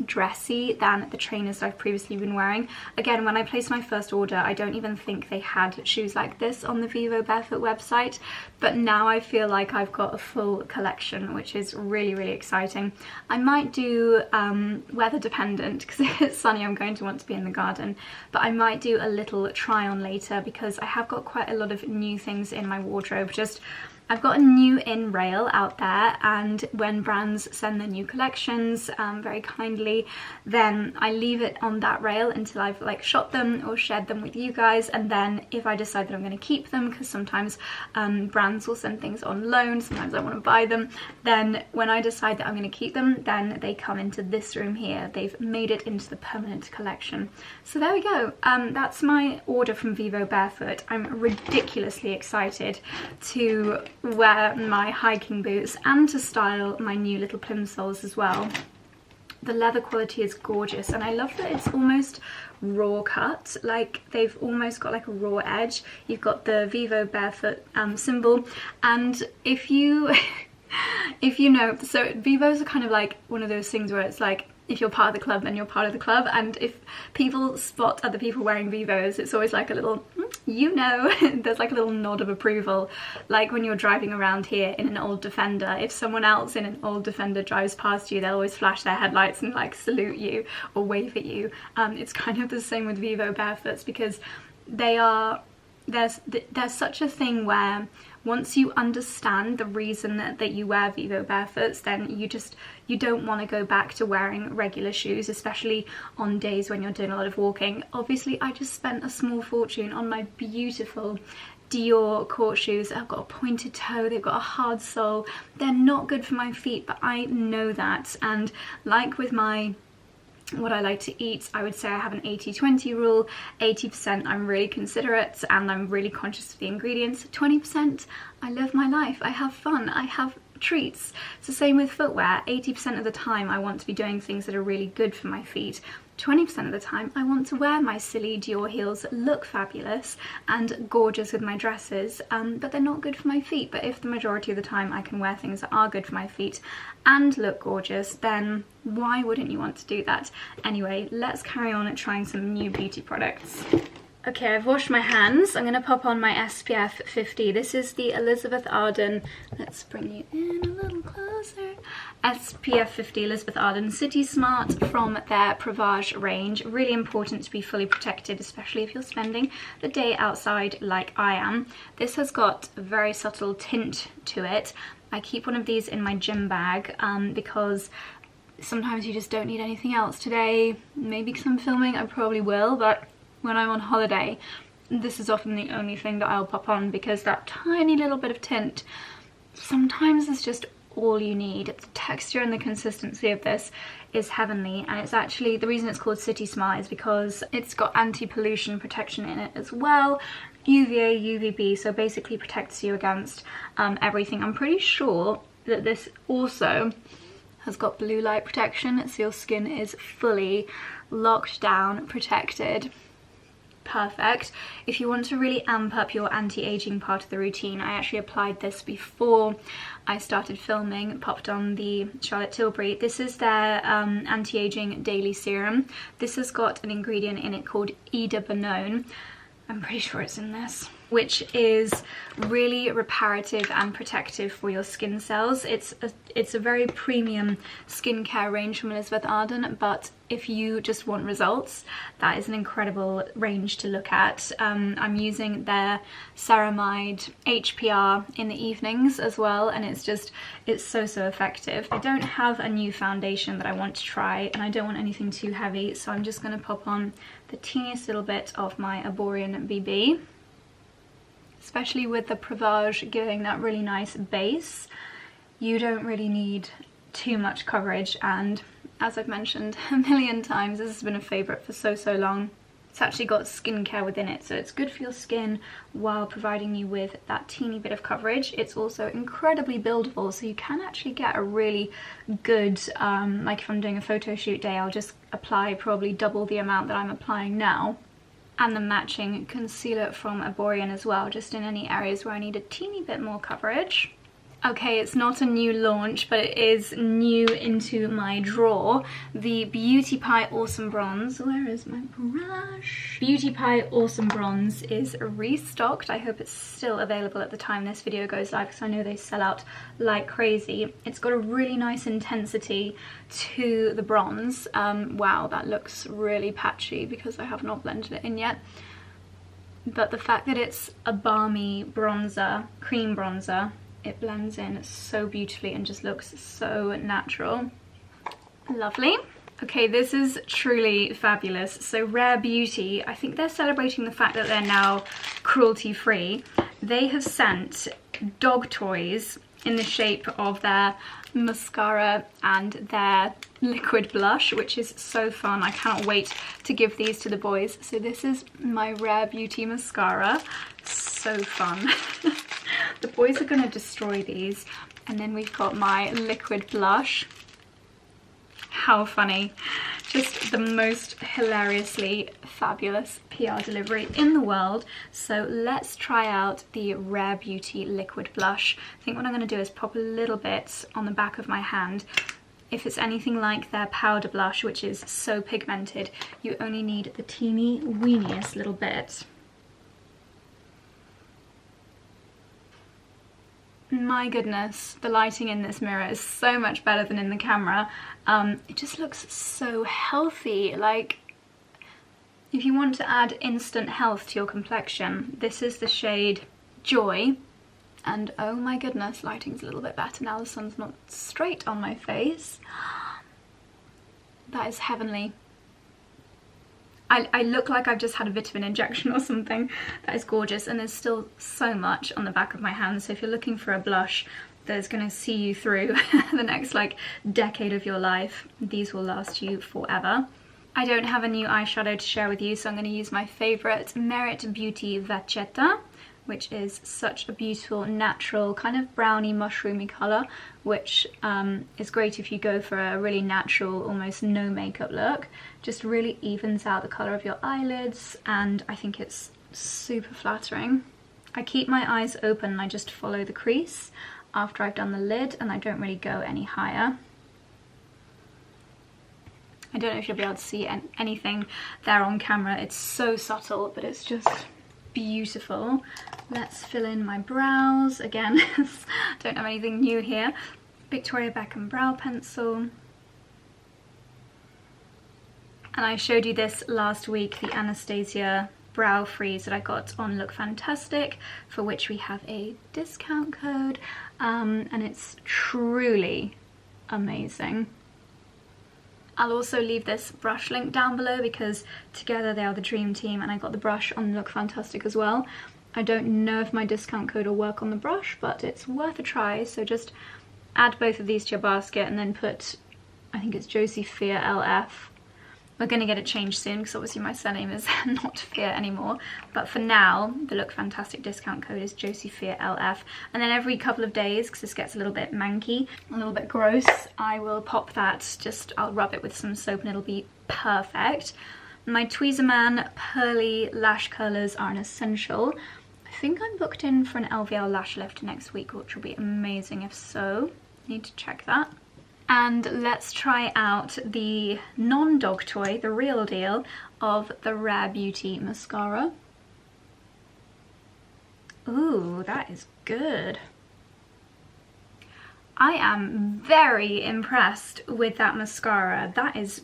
dressy than the trainers that I've previously been wearing. Again, when I placed my first order, I don't even think they had shoes like this on the Vivo Barefoot website, but now I feel like I've got a full collection, which is really, really exciting. I might do weather dependent, because if it's sunny I'm going to want to be in the garden, but I might do a little try on later, because I have got quite a lot of new things in my wardrobe. Just I've got a new in rail out there, and when brands send their new collections very kindly, then I leave it on that rail until I've like shot them or shared them with you guys, and then if I decide that I'm going to keep them, because sometimes brands will send things on loan, sometimes I want to buy them, then when I decide that I'm going to keep them, then they come into this room here. They've made it into the permanent collection. So there we go. That's my order from Vivo Barefoot. I'm ridiculously excited to wear my hiking boots and to style my new little plimsolls as well. The leather quality is gorgeous, and I love that it's almost raw cut, like they've almost got like a raw edge. You've got the Vivo Barefoot symbol, and if you know, so Vivos are kind of like one of those things where it's like, if you're part of the club, then you're part of the club, and if people spot other people wearing Vivos, it's always like a little, you know, there's like a little nod of approval. Like when you're driving around here in an old Defender, if someone else in an old Defender drives past you, they'll always flash their headlights and like salute you or wave at you. It's kind of the same with Vivo Barefoots, because there's such a thing where once you understand the reason that you wear Vivo Barefoots, then you don't want to go back to wearing regular shoes, especially on days when you're doing a lot of walking. Obviously, I just spent a small fortune on my beautiful Dior court shoes. I've got a pointed toe, they've got a hard sole. They're not good for my feet, but I know that. And like with what I like to eat, I would say I have an 80-20 rule. 80% I'm really considerate and I'm really conscious of the ingredients. 20% I live my life, I have fun, I have treats. It's the same with footwear. 80% of the time I want to be doing things that are really good for my feet. 20% of the time I want to wear my silly Dior heels that look fabulous and gorgeous with my dresses, but they're not good for my feet. But if the majority of the time I can wear things that are good for my feet and look gorgeous, then why wouldn't you want to do that? Anyway, let's carry on at trying some new beauty products. Okay, I've washed my hands. I'm going to pop on my SPF 50. This is the Elizabeth Arden, let's bring you in a little closer, SPF 50 Elizabeth Arden City Smart from their 𝑭𝒊𝒏𝒅 range. Really important to be fully protected, especially if you're spending the day outside like I am. This has got a very subtle tint to it. I keep one of these in my gym bag because sometimes you just don't need anything else. Today, maybe because I'm filming, I probably will, but when I'm on holiday, this is often the only thing that I'll pop on, because that tiny little bit of tint sometimes is just all you need. The texture and the consistency of this is heavenly, and it's actually, the reason it's called City Smart is because it's got anti-pollution protection in it as well. UVA, UVB, so basically protects you against everything. I'm pretty sure that this also has got blue light protection, so your skin is fully locked down, protected. Perfect. If you want to really amp up your anti-aging part of the routine, I actually applied this before I started filming, popped on the Charlotte Tilbury. This is their anti-aging daily serum. This has got an ingredient in it called 𝑭𝒊𝒏𝒅. I'm pretty sure it's in this, which is really reparative and protective for your skin cells. It's a very premium skincare range from Elizabeth Arden, but if you just want results, that is an incredible range to look at. I'm using their ceramide HPR in the evenings as well, and it's so effective. I don't have a new foundation that I want to try, and I don't want anything too heavy, so I'm just going to pop on the teeniest little bit of my Arborian BB, especially with the 𝑭𝒊𝒏𝒅 giving that really nice base. You don't really need too much coverage, and as I've mentioned a million times, this has been a favourite for so long. It's actually got skincare within it, so it's good for your skin while providing you with that teeny bit of coverage. It's also incredibly buildable, so you can actually get a really good, like if I'm doing a photo shoot day, I'll just apply probably double the amount that I'm applying now. And the matching concealer from Arborian as well, just in any areas where I need a teeny bit more coverage. Okay, it's not a new launch, but it is new into my drawer. The Beauty Pie Awesome Bronze. Where is my brush? Beauty Pie Awesome Bronze is restocked. I hope it's still available at the time this video goes live, because I know they sell out like crazy. It's got a really nice intensity to the bronze. Wow, that looks really patchy because I have not blended it in yet. But the fact that it's a balmy bronzer, cream bronzer, It blends in so beautifully and just looks so natural. Lovely. Okay, this is truly fabulous. So Rare Beauty, I think they're celebrating the fact that they're now cruelty-free. They have sent dog toys in the shape of their mascara and their liquid blush, which is so fun. I cannot wait to give these to the boys. So this is my Rare Beauty mascara. So fun. The boys are going to destroy these. And then we've got my liquid blush. How funny. Just the most hilariously fabulous PR delivery in the world. So let's try out the Rare Beauty liquid blush. I think what I'm going to do is pop a little bit on the back of my hand. If it's anything like their powder blush, which is so pigmented, you only need the teeny weeniest little bit. My goodness, the lighting in this mirror is so much better than in the camera. It just looks so healthy. Like, if you want to add instant health to your complexion, this is the shade Joy. And oh my goodness, lighting's a little bit better now. The sun's not straight on my face. That is heavenly. I look like I've just had a vitamin injection or something. That is gorgeous, and there's still so much on the back of my hand, so if you're looking for a blush that's going to see you through the next like decade of your life, these will last you forever. I don't have a new eyeshadow to share with you, so I'm going to use my favourite Merit Beauty Vachetta, which is such a beautiful, natural, kind of browny, mushroomy colour, which is great if you go for a really natural, almost no makeup look. Just really evens out the colour of your eyelids, and I think it's super flattering. I keep my eyes open and I just follow the crease after I've done the lid, and I don't really go any higher. I don't know if you'll be able to see anything there on camera. It's so subtle, but it's just beautiful. Let's fill in my brows again. Don't have anything new here. Victoria Beckham brow pencil. And I showed you this last week, the Anastasia brow freeze that I got on Look Fantastic, for which we have a discount code, and it's truly amazing. I'll also leave this brush link down below because together they are the dream team, and I got the brush on Look Fantastic as well. I don't know if my discount code will work on the brush, but it's worth a try. So just add both of these to your basket and then put, I think it's 𝑭𝒊𝒅 𝑙𝑓. We're going to get it changed soon because obviously my surname is not Fear anymore. But for now, the Look Fantastic discount code is 𝑭𝒊𝒅 𝑙𝑓. And then every couple of days, because this gets a little bit manky, a little bit gross, I will pop that, I'll rub it with some soap and it'll be perfect. My Tweezerman Pearly Lash Curlers are an essential. I think I'm booked in for an LVL lash lift next week, which will be amazing if so. Need to check that. And let's try out the non-dog toy, the real deal, of the Rare Beauty mascara. Ooh, that is good. I am very impressed with that mascara. That is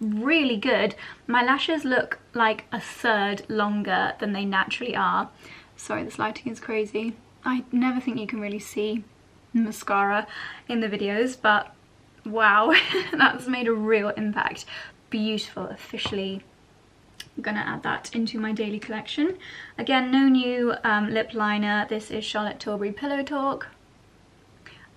really good. My lashes look like a third longer than they naturally are. Sorry, this lighting is crazy. I never think you can really see mascara in the videos, but wow, that's made a real impact. Beautiful. Officially gonna add that into my daily collection. Again, no new lip liner. This is Charlotte Tilbury Pillow Talk.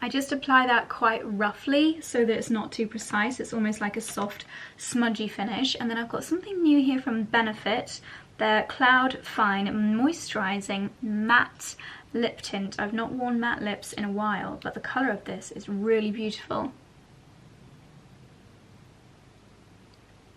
I just apply that quite roughly so that it's not too precise. It's almost like a soft, smudgy finish. And then I've got something new here from Benefit. Their Cloud Fine Moisturizing Matte Lip Tint. I've not worn matte lips in a while, but the colour of this is really beautiful.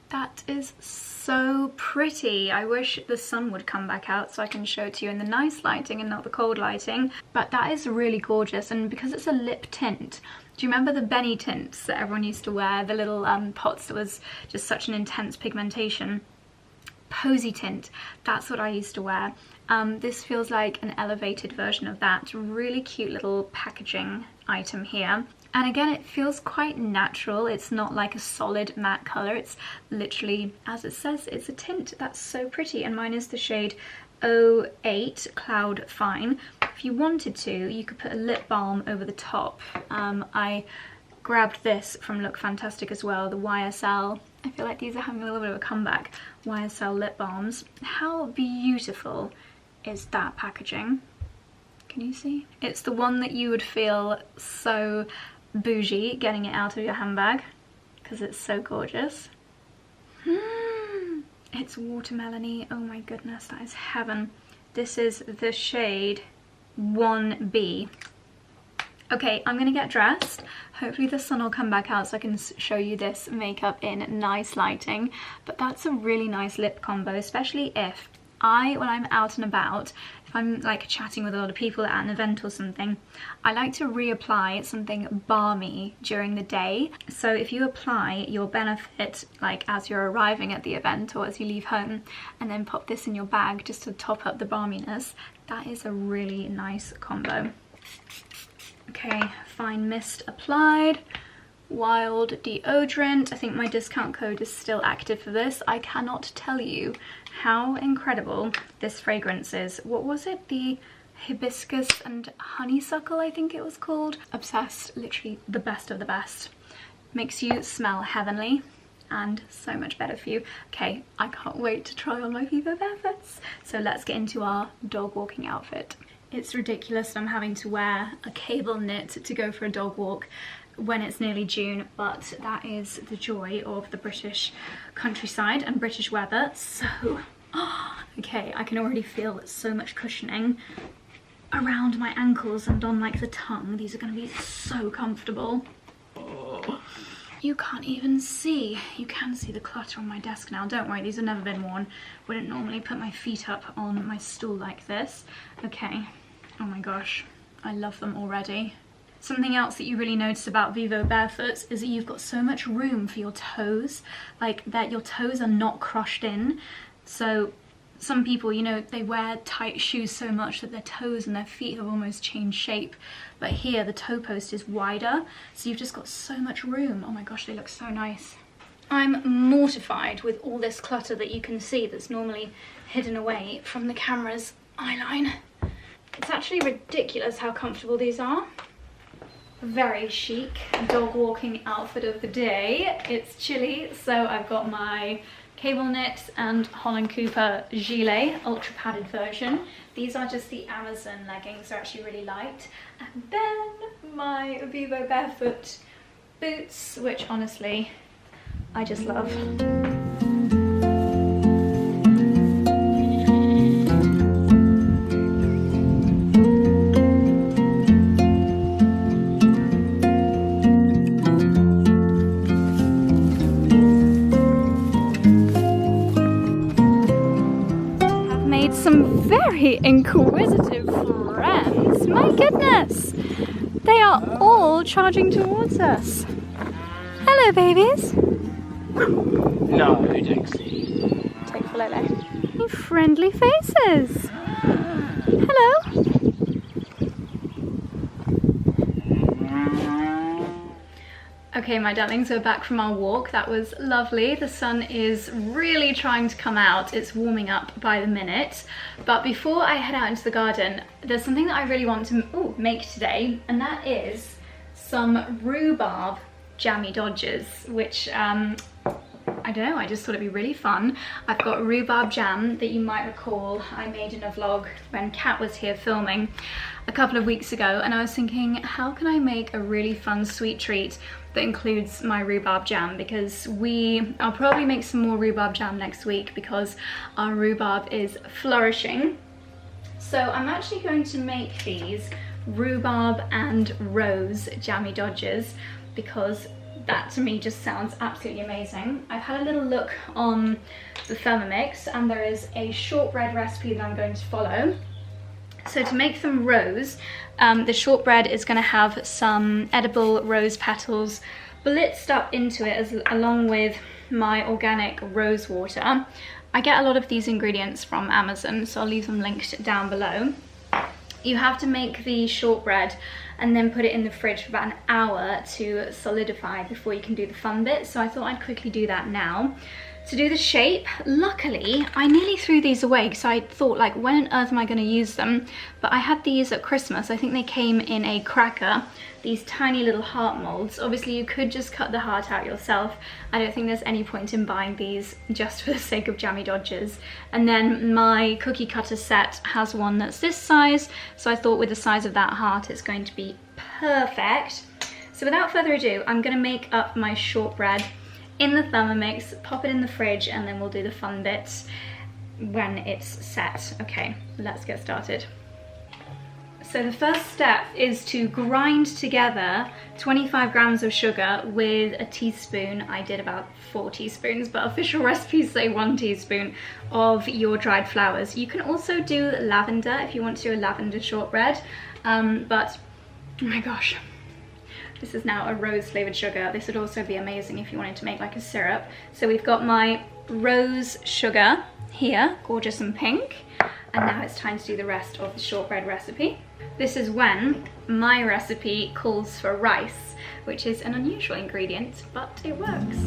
That is so pretty. I wish the sun would come back out so I can show it to you in the nice lighting and not the cold lighting. But that is really gorgeous, and because it's a lip tint, do you remember the Benny tints that everyone used to wear? The little pots that was just such an intense pigmentation. Posy tint, that's what I used to wear. This feels like an elevated version of that. Really cute little packaging item here. And again, it feels quite natural. It's not like a solid matte colour. It's literally, as it says, it's a tint. That's so pretty. And mine is the shade 08 Cloud Fine. If If you wanted to, you could put a lip balm over the top. I grabbed this from Look Fantastic as well, the YSL. I feel like these are having a little bit of a comeback. YSL lip balms. How beautiful is that packaging? Can you see? It's the one that you would feel so bougie getting it out of your handbag because it's so gorgeous. It's watermelony. Oh my goodness, that is heaven. This is the shade 1B. Okay, I'm gonna get dressed. Hopefully the sun will come back out so I can show you this makeup in nice lighting. But that's a really nice lip combo, especially if when I'm out and about, if I'm like chatting with a lot of people at an event or something, I like to reapply something balmy during the day. So if you apply your Benefit like as you're arriving at the event or as you leave home, and then pop this in your bag just to top up the balminess, that is a really nice combo. Okay, fine mist applied. Wild deodorant. I think my discount code is still active for this. I cannot tell you how incredible this fragrance is. What was it? The hibiscus and honeysuckle, I think it was called. Obsessed. Literally the best of the best. Makes you smell heavenly and so much better for you. Okay, I can't wait to try on my Vivo Barefoots. So let's get into our dog walking outfit. It's ridiculous that I'm having to wear a cable knit to go for a dog walk when it's nearly June, but that is the joy of the British countryside and British weather. So, okay, I can already feel so much cushioning around my ankles and on like the tongue. These are going to be so comfortable. You can't even see. You can see the clutter on my desk now. Don't worry, these have never been worn. Wouldn't normally put my feet up on my stool like this. Okay. Oh my gosh, I love them already. Something else that you really notice about Vivo Barefoots is that you've got so much room for your toes, like that your toes are not crushed in. So some people, you know, they wear tight shoes so much that their toes and their feet have almost changed shape. But here the toe post is wider, so you've just got so much room. Oh my gosh, they look so nice. I'm mortified with all this clutter that you can see that's normally hidden away from the camera's eyeline. It's actually ridiculous how comfortable these are. Very chic dog walking outfit of the day. It's chilly, so I've got my cable knit and Holland Cooper gilet, ultra padded version. These are just the Amazon leggings, they're actually really light. And then my Vivo Barefoot boots, which honestly, I just love. Very inquisitive friends. My goodness, they are all charging towards us. Hello, babies. No, Dixie. Take Folele. Friendly faces. Hello. Okay, my darlings, we're back from our walk. That was lovely. The sun is really trying to come out. It's warming up by the minute. But before I head out into the garden, there's something that I really want to make today, and that is some rhubarb jammy dodgers, which I don't know, I just thought it'd be really fun. I've got rhubarb jam that you might recall I made in a vlog when Kat was here filming a couple of weeks ago, and I was thinking, how can I make a really fun sweet treat that includes my rhubarb jam, because I'll probably make some more rhubarb jam next week because our rhubarb is flourishing. So I'm actually going to make these rhubarb and rose jammy dodgers because that to me just sounds absolutely amazing. I've had a little look on the Thermomix and there is a shortbread recipe that I'm going to follow. So to make them rose, the shortbread is going to have some edible rose petals blitzed up into it along with my organic rose water. I get a lot of these ingredients from Amazon, so I'll leave them linked down below. You have to make the shortbread and then put it in the fridge for about an hour to solidify before you can do the fun bit. So I thought I'd quickly do that now. To do the shape, luckily, I nearly threw these away because I thought, like, when on earth am I going to use them? But I had these at Christmas. I think they came in a cracker, these tiny little heart molds. Obviously, you could just cut the heart out yourself. I don't think there's any point in buying these just for the sake of jammy dodgers. And then my cookie cutter set has one that's this size, so I thought with the size of that heart, it's going to be perfect. So without further ado, I'm going to make up my shortbread in the Thermomix, pop it in the fridge, and then we'll do the fun bits when it's set. Okay, let's get started. So the first step is to grind together 25 grams of sugar with a teaspoon. I did about 4 teaspoons, but official recipes say 1 teaspoon of your dried flowers. You can also do lavender if you want to do a lavender shortbread, but oh my gosh. This is now a rose flavored sugar. This would also be amazing if you wanted to make like a syrup. So we've got my rose sugar here, gorgeous and pink. And now it's time to do the rest of the shortbread recipe. This is when my recipe calls for rice, which is an unusual ingredient, but it works.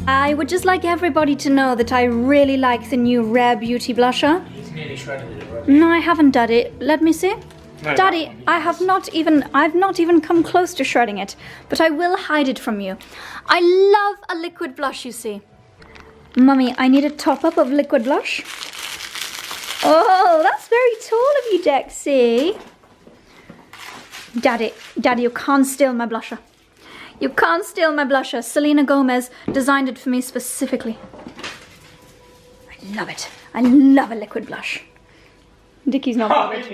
I would just like everybody to know that I really like the new Rare Beauty blusher. He's nearly shredded it already. No, I haven't done it. Let me see. No, Daddy, I've not even come close to shredding it, but I will hide it from you. I love a liquid blush, you see. Mummy, I need a top up of liquid blush. Oh, that's very tall of you, Dexy. Daddy, you can't steal my blusher. You can't steal my blusher. Selena Gomez designed it for me specifically. I love it. I love a liquid blush. Dickie's not bothered.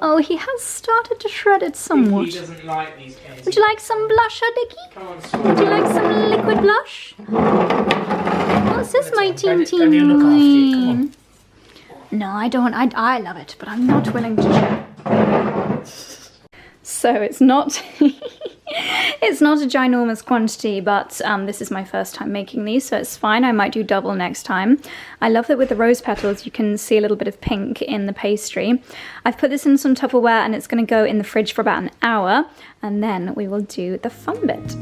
Oh, he has started to shred it somewhat. He doesn't like these kinds. Would you like some blusher, Dickie? Come on, Would you like some liquid blush? What's this, my teen I need to look after you. Come on. No, I don't. I love it, but I'm not willing to share. So it's not it's not a ginormous quantity, but this is my first time making these, so it's fine. I might do double next time. I love that with the rose petals you can see a little bit of pink in the pastry. I've put this in some Tupperware and it's going to go in the fridge for about an hour, and then we will do the fun bit.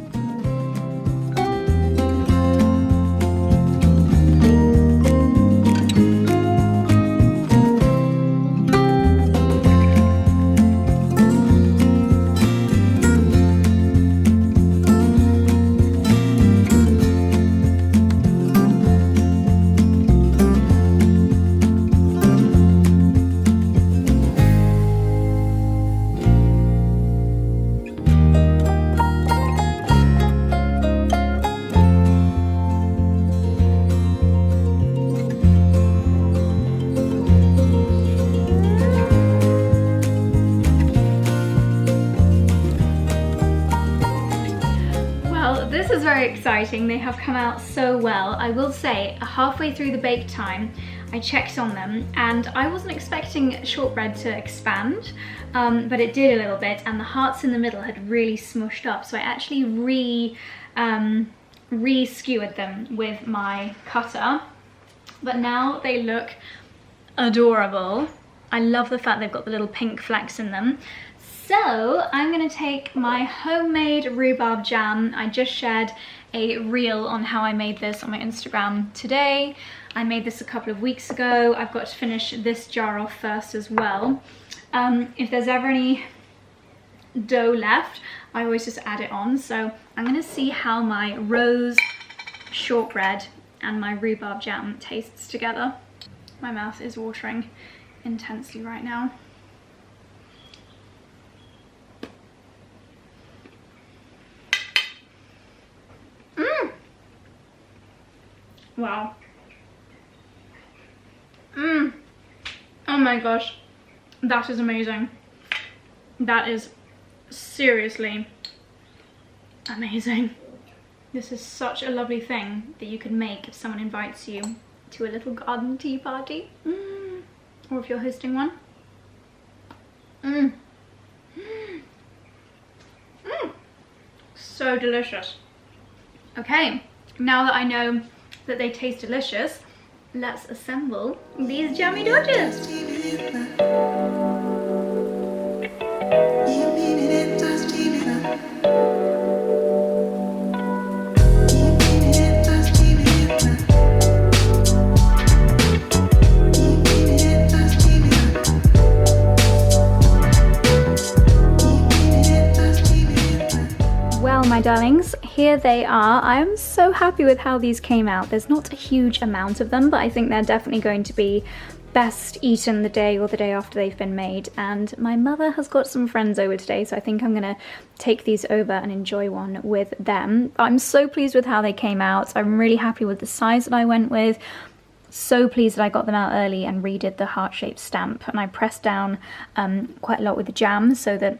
Very exciting. They have come out so well. I will say, halfway through the bake time, I checked on them and I wasn't expecting shortbread to expand, but it did a little bit, and the hearts in the middle had really smushed up, so I actually re-skewered them with my cutter, but now they look adorable. I love the fact they've got the little pink flecks in them. So I'm going to take my homemade rhubarb jam. I just shared a reel on how I made this on my Instagram today. I made this a couple of weeks ago. I've got to finish this jar off first as well. If there's ever any dough left, I always just add it on. So I'm going to see how my rose shortbread and my rhubarb jam tastes together. My mouth is watering intensely right now. Wow. Oh my gosh. That is amazing. That is seriously amazing. This is such a lovely thing that you can make if someone invites you to a little garden tea party. Or if you're hosting one. So delicious. Okay, now that I know that they taste delicious, let's assemble these jammy dodgers. Well, my darlings, here they are. I am so happy with how these came out. There's not a huge amount of them, but I think they're definitely going to be best eaten the day or the day after they've been made. And my mother has got some friends over today, so I think I'm gonna take these over and enjoy one with them. I'm so pleased with how they came out. I'm really happy with the size that I went with. So pleased that I got them out early and redid the heart-shaped stamp, and I pressed down quite a lot with the jam so that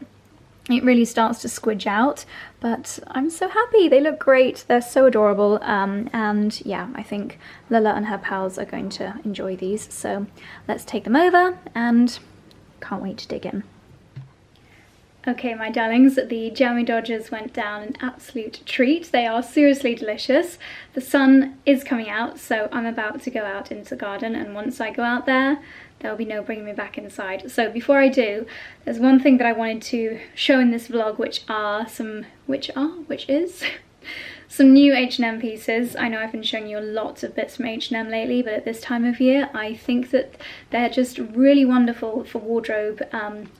it really starts to squidge out, but I'm so happy. They look great. They're so adorable. And yeah, I think Lila and her pals are going to enjoy these. So let's take them over and can't wait to dig in. Okay, my darlings, the Jammy Dodgers went down an absolute treat. They are seriously delicious. The sun is coming out, so I'm about to go out into the garden, and once I go out there, there'll be no bringing me back inside. So before I do, there's one thing that I wanted to show in this vlog, which is some new H&M pieces. I know I've been showing you a lot of bits from H&M lately, but at this time of year, I think that they're just really wonderful for wardrobe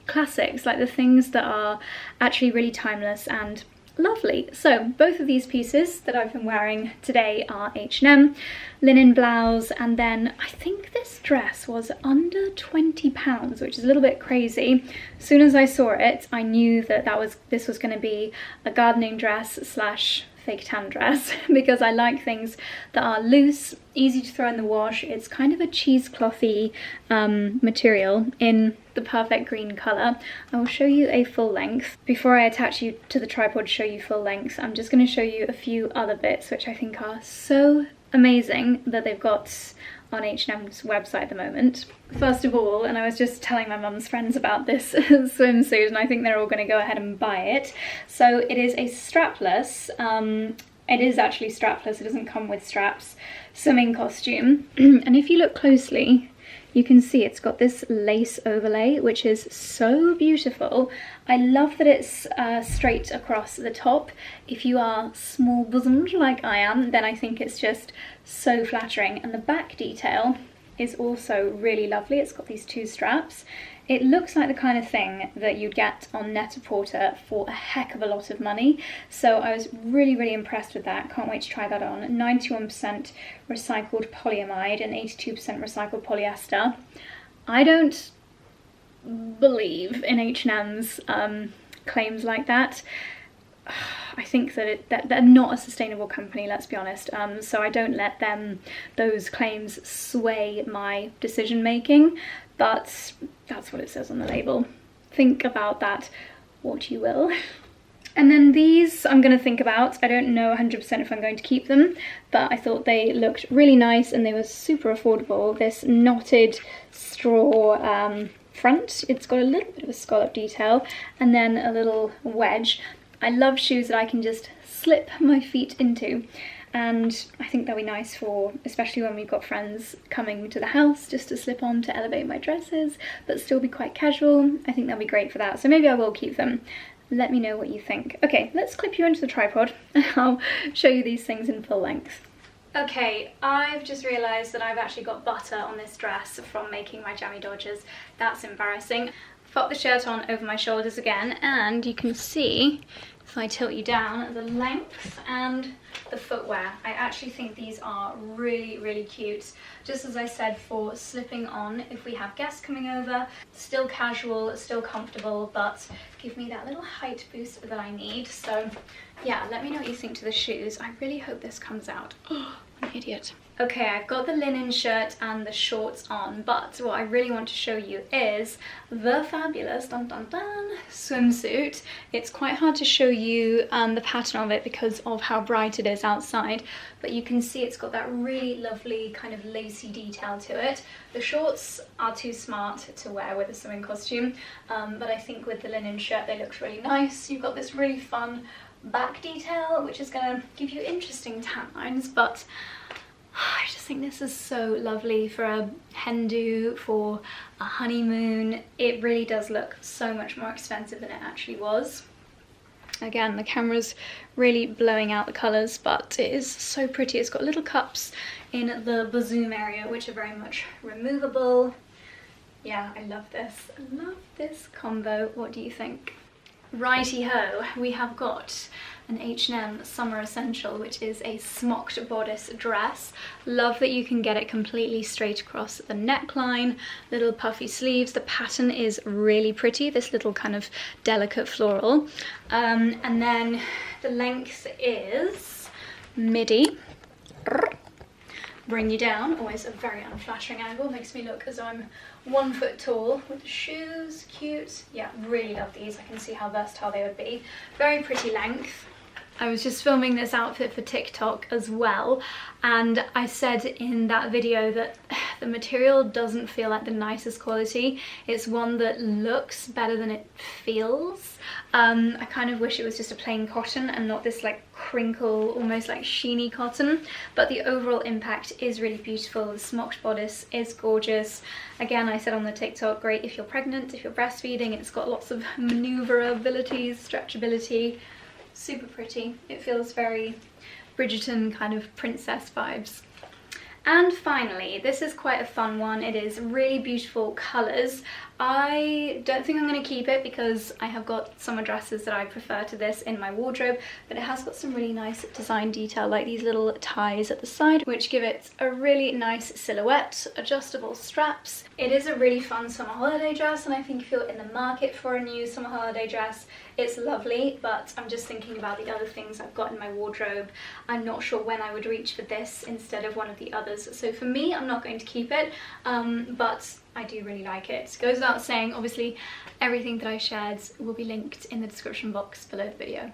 classics, like the things that are actually really timeless and lovely. So both of these pieces that I've been wearing today are H&M, linen blouse, and then I think this dress was under £20, which is a little bit crazy. As soon as I saw it, I knew that this was going to be a gardening dress slash fake tan dress because I like things that are loose, easy to throw in the wash. It's kind of a cheeseclothy material in the perfect green colour. I will show you a full length. Before I attach you to the tripod to show you full length, I'm just going to show you a few other bits which I think are so amazing that they've got on H&M's website at the moment. First of all, and I was just telling my mum's friends about this swimsuit, and I think they're all going to go ahead and buy it. So it is a strapless, it is actually strapless, it doesn't come with straps, swimming costume. And if you look closely, you can see it's got this lace overlay, which is so beautiful. I love that it's straight across the top. If you are small bosomed like I am, then I think it's just so flattering. And the back detail is also really lovely. It's got these two straps. It looks like the kind of thing that you'd get on Net-a-Porter for a heck of a lot of money. So I was really, really impressed with that. Can't wait to try that on. 91% recycled polyamide and 82% recycled polyester. I don't believe in H&M's claims like that. I think that they're not a sustainable company, let's be honest, so I don't let those claims sway my decision making, but that's what it says on the label. Think about that what you will. And then these I'm going to think about. I don't know 100% if I'm going to keep them, but I thought they looked really nice and they were super affordable. This knotted straw front, it's got a little bit of a scallop detail, and then a little wedge. I love shoes that I can just slip my feet into, and I think that'll be nice for, especially when we've got friends coming to the house, just to slip on to elevate my dresses, but still be quite casual. I think that'll be great for that, so maybe I will keep them. Let me know what you think. Okay, let's clip you into the tripod and I'll show you these things in full length. Okay, I've just realised that I've actually got butter on this dress from making my Jammy Dodgers. That's embarrassing. Pop the shirt on over my shoulders again, and you can see, if I tilt you down, the length and the footwear. I actually think these are really, really cute. Just as I said, for slipping on if we have guests coming over. Still casual, still comfortable, but give me that little height boost that I need. So yeah, let me know what you think to the shoes. I really hope this comes out. Oh, I'm an idiot. Okay, I've got the linen shirt and the shorts on, but what I really want to show you is the fabulous dun dun dun swimsuit. It's quite hard to show you the pattern of it because of how bright it is outside, but you can see it's got that really lovely kind of lacy detail to it. The shorts are too smart to wear with a swimming costume, but I think with the linen shirt they look really nice. You've got this really fun back detail, which is going to give you interesting tan lines, but I just think this is so lovely for a hen do, for a honeymoon. It really does look so much more expensive than it actually was. Again, the camera's really blowing out the colours, but it is so pretty. It's got little cups in the bosom area, which are very much removable. Yeah, I love this. I love this combo. What do you think? Righty-ho, we have got an H&M summer essential, which is a smocked bodice dress. Love that you can get it completely straight across the neckline, little puffy sleeves. The pattern is really pretty, this little kind of delicate floral. And then the length is midi. Bring you down, always a very unflattering angle, makes me look as though I'm 1 foot tall with the shoes. Cute. Yeah, really love these. I can see how versatile they would be. Very pretty length. I was just filming this outfit for TikTok as well, and I said in that video that the material doesn't feel like the nicest quality. It's one that looks better than it feels. I kind of wish it was just a plain cotton and not this like crinkle, almost like sheeny cotton, but the overall impact is really beautiful. The smocked bodice is gorgeous. Again, I said on the TikTok, great if you're pregnant, if you're breastfeeding. It's got lots of maneuverability, stretchability. Super pretty. It feels very Bridgerton kind of princess vibes. And finally, this is quite a fun one. It is really beautiful colours. I don't think I'm going to keep it because I have got summer dresses that I prefer to this in my wardrobe, but it has got some really nice design detail, like these little ties at the side, which give it a really nice silhouette, adjustable straps. It is a really fun summer holiday dress, and I think if you're in the market for a new summer holiday dress, it's lovely, but I'm just thinking about the other things I've got in my wardrobe. I'm not sure when I would reach for this instead of one of the others. So for me, I'm not going to keep it, but I do really like it. Goes without saying, obviously, everything that I shared will be linked in the description box below the video.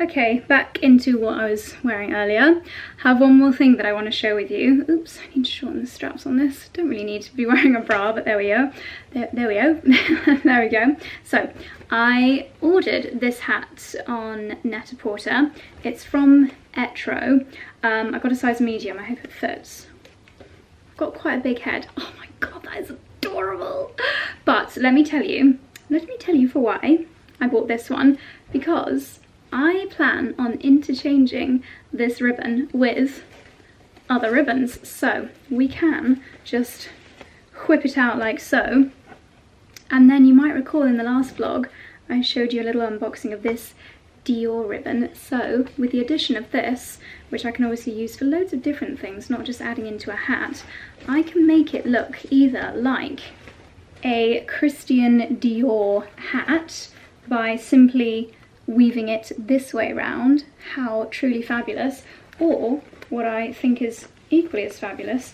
Okay, back into what I was wearing earlier. Have one more thing that I want to share with you. Oops, I need to shorten the straps on this. Don't really need to be wearing a bra, but there we go. There we go. There we go. So, I ordered this hat on Net-a-Porter. It's from 𝑭𝒆. I got a size medium. I hope it fits. I've got quite a big head. Oh my god, that is adorable. But let me tell you for why I bought this one, because I plan on interchanging this ribbon with other ribbons, so we can just whip it out like so. And then you might recall in the last vlog I showed you a little unboxing of this Dior ribbon. So with the addition of this, which I can obviously use for loads of different things, not just adding into a hat, I can make it look either like a Christian Dior hat by simply weaving it this way round. How truly fabulous. Or what I think is equally as fabulous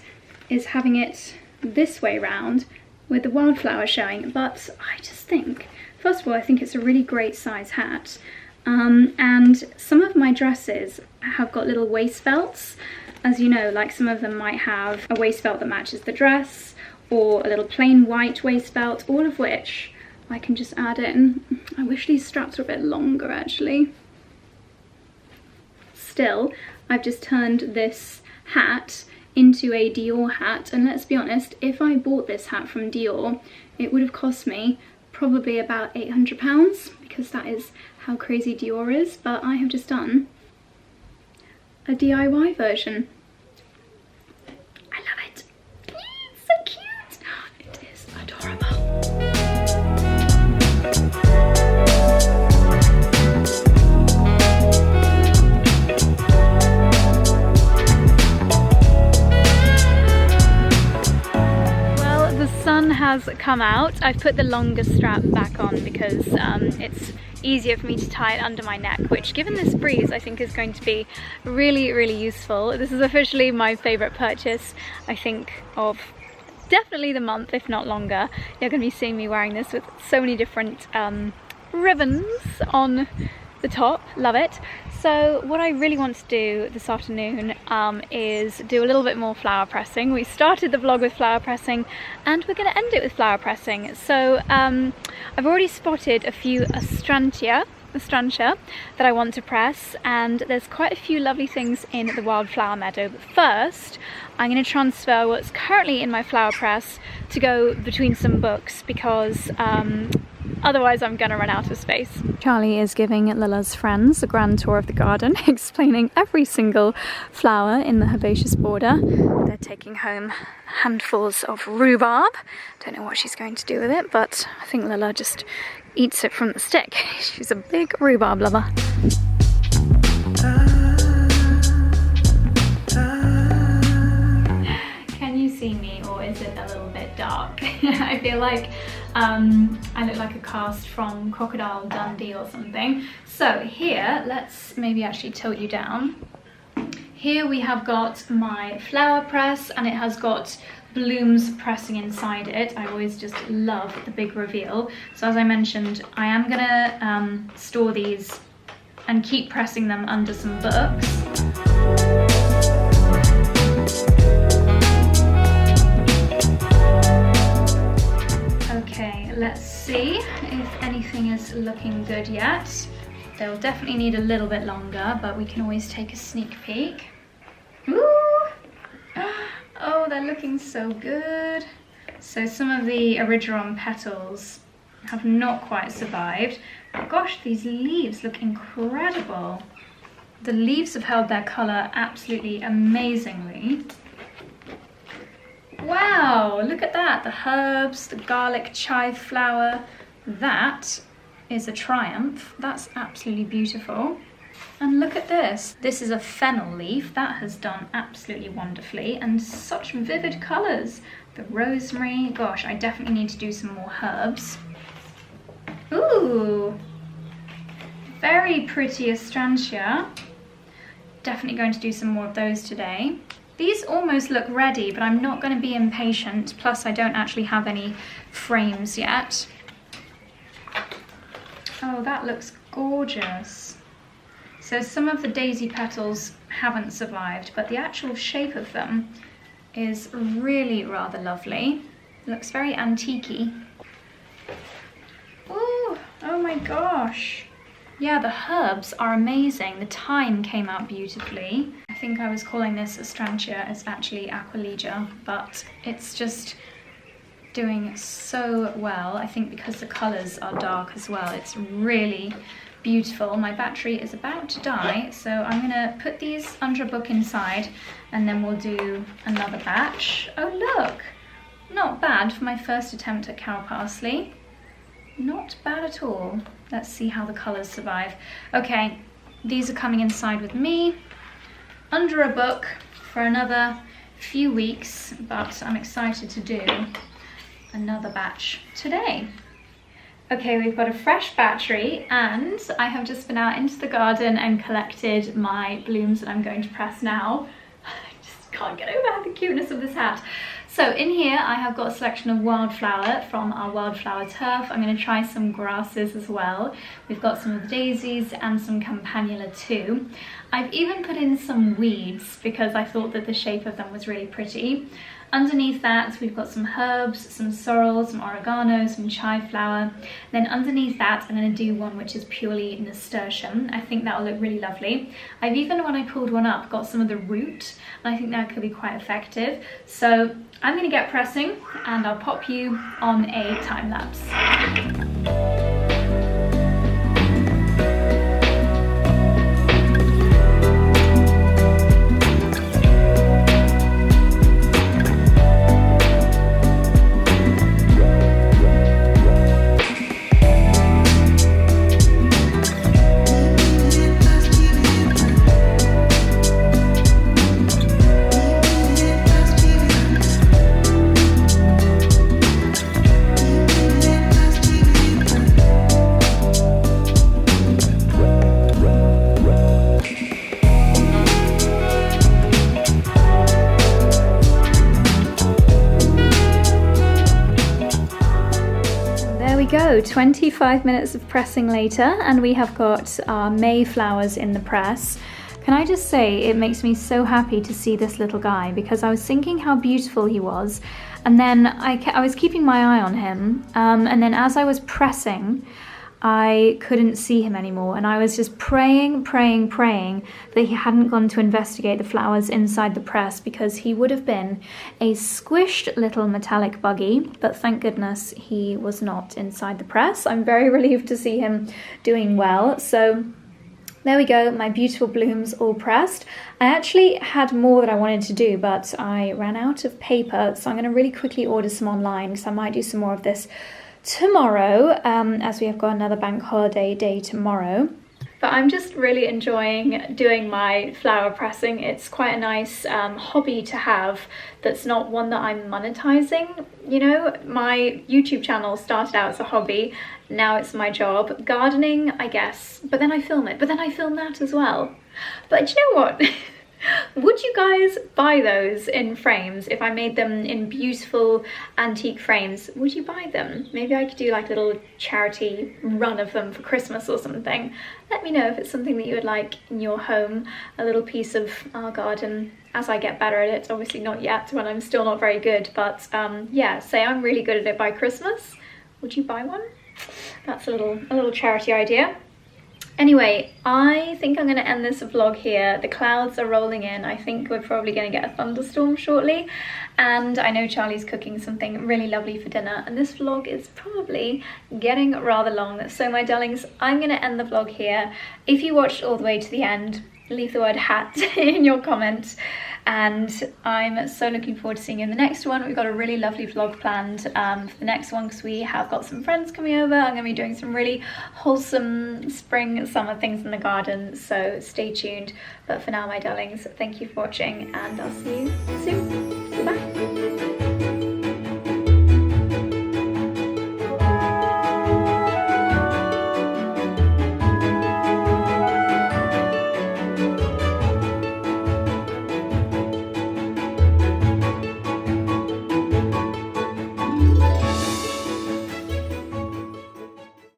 is having it this way round with the wildflower showing. But I just think, first of all, I think it's a really great size hat. And some of my dresses have got little waist belts. As you know, like some of them might have a waist belt that matches the dress, or a little plain white waist belt, all of which I can just add in. I wish these straps were a bit longer actually. Still, I've just turned this hat into a Dior hat, and let's be honest, if I bought this hat from Dior, it would have cost me probably about £800, because that is how crazy Dior is, but I have just done a DIY version. I love it. It's so cute. It is adorable. Sun has come out. I've put the longer strap back on because it's easier for me to tie it under my neck, which given this breeze I think is going to be really, really useful. This is officially my favourite purchase, I think, of definitely the month, if not longer. You're going to be seeing me wearing this with so many different ribbons on the top. Love it. So what I really want to do this afternoon is do a little bit more flower pressing. We started the vlog with flower pressing and we're going to end it with flower pressing. So I've already spotted a few astrantia that I want to press, and there's quite a few lovely things in the wildflower meadow. But first I'm going to transfer what's currently in my flower press to go between some books, because Otherwise I'm gonna run out of space. Charlie is giving Lila's friends a grand tour of the garden, explaining every single flower in the herbaceous border. They're taking home handfuls of rhubarb. Don't know what she's going to do with it, but I think Lila just eats it from the stick. She's a big rhubarb lover. Can you see me, or is it a little bit dark? I feel like I look like a cast from Crocodile Dundee or something. So here, let's maybe actually tilt you down. Here we have got my flower press, and it has got blooms pressing inside it. I always just love the big reveal. So as I mentioned, I am gonna store these and keep pressing them under some books. Okay, let's see if anything is looking good yet. They'll definitely need a little bit longer, but we can always take a sneak peek. Ooh! Oh, they're looking so good. So some of the original petals have not quite survived. But gosh, these leaves look incredible. The leaves have held their colour absolutely amazingly. Wow, look at that. The herbs, the garlic chive flower. That is a triumph. That's absolutely beautiful. And look at this. This is a fennel leaf. That has done absolutely wonderfully, and such vivid colours. The rosemary. Gosh, I definitely need to do some more herbs. Ooh, very pretty astrantia. Definitely going to do some more of those today. These almost look ready, but I'm not going to be impatient. Plus, I don't actually have any frames yet. Oh, that looks gorgeous. So some of the daisy petals haven't survived, but the actual shape of them is really rather lovely. It looks very antique-y. Ooh, oh my gosh. Yeah, the herbs are amazing. The thyme came out beautifully. I think I was calling this astrantia. It's actually 𝑭𝒊𝒏𝒅, but it's just doing so well. I think because the colours are dark as well, it's really beautiful. My battery is about to die, so I'm gonna put these under a book inside, and then we'll do another batch. Oh look, not bad for my first attempt at cow parsley. Not bad at all. Let's see how the colours survive. Okay, these are coming inside with me under a book for another few weeks, but I'm excited to do another batch today. Okay, we've got a fresh battery, and I have just been out into the garden and collected my blooms that I'm going to press now. I just can't get over the cuteness of this hat. So in here I have got a selection of wildflower from our wildflower turf. I'm going to try some grasses as well. We've got some of the daisies and some campanula too. I've even put in some weeds because I thought that the shape of them was really pretty. Underneath that we've got some herbs, some sorrel, some oregano, some chive flower. Then underneath that I'm going to do one which is purely nasturtium. I think that will look really lovely. I've even, when I pulled one up, got some of the root, and I think that could be quite effective. So I'm going to get pressing, and I'll pop you on a time lapse. Go, 25 minutes of pressing later, and we have got our May flowers in the press. Can I just say, it makes me so happy to see this little guy, because I was thinking how beautiful he was, and then I was keeping my eye on him, and then as I was pressing, I couldn't see him anymore, and I was just praying that he hadn't gone to investigate the flowers inside the press, because he would have been a squished little metallic buggy. But thank goodness he was not inside the press. I'm very relieved to see him doing well. So there we go, my beautiful blooms all pressed. I actually had more that I wanted to do, but I ran out of paper, so I'm going to really quickly order some online, because I might do some more of this tomorrow, as we have got another bank holiday day tomorrow. But I'm just really enjoying doing my flower pressing. It's quite a nice hobby to have that's not one that I'm monetizing. You know, my YouTube channel started out as a hobby, now it's my job. Gardening, I guess, but then I film it, but then I film that as well. But you know what? Would you guys buy those in frames? If I made them in beautiful antique frames, would you buy them? Maybe I could do like a little charity run of them for Christmas or something. Let me know if it's something that you would like in your home, a little piece of our garden as I get better at it. Obviously not yet, when I'm still not very good, but yeah, say I'm really good at it by Christmas. Would you buy one? That's a little charity idea. Anyway, I think I'm going to end this vlog here. The clouds are rolling in. I think we're probably going to get a thunderstorm shortly. And I know Charlie's cooking something really lovely for dinner. And this vlog is probably getting rather long. So my darlings, I'm going to end the vlog here. If you watched all the way to the end, leave the word hat in your comments. And I'm so looking forward to seeing you in the next one. We've got a really lovely vlog planned for the next one, because we have got some friends coming over. I'm going to be doing some really wholesome spring, summer things in the garden, so stay tuned. But for now, my darlings, thank you for watching, and I'll see you soon. Bye.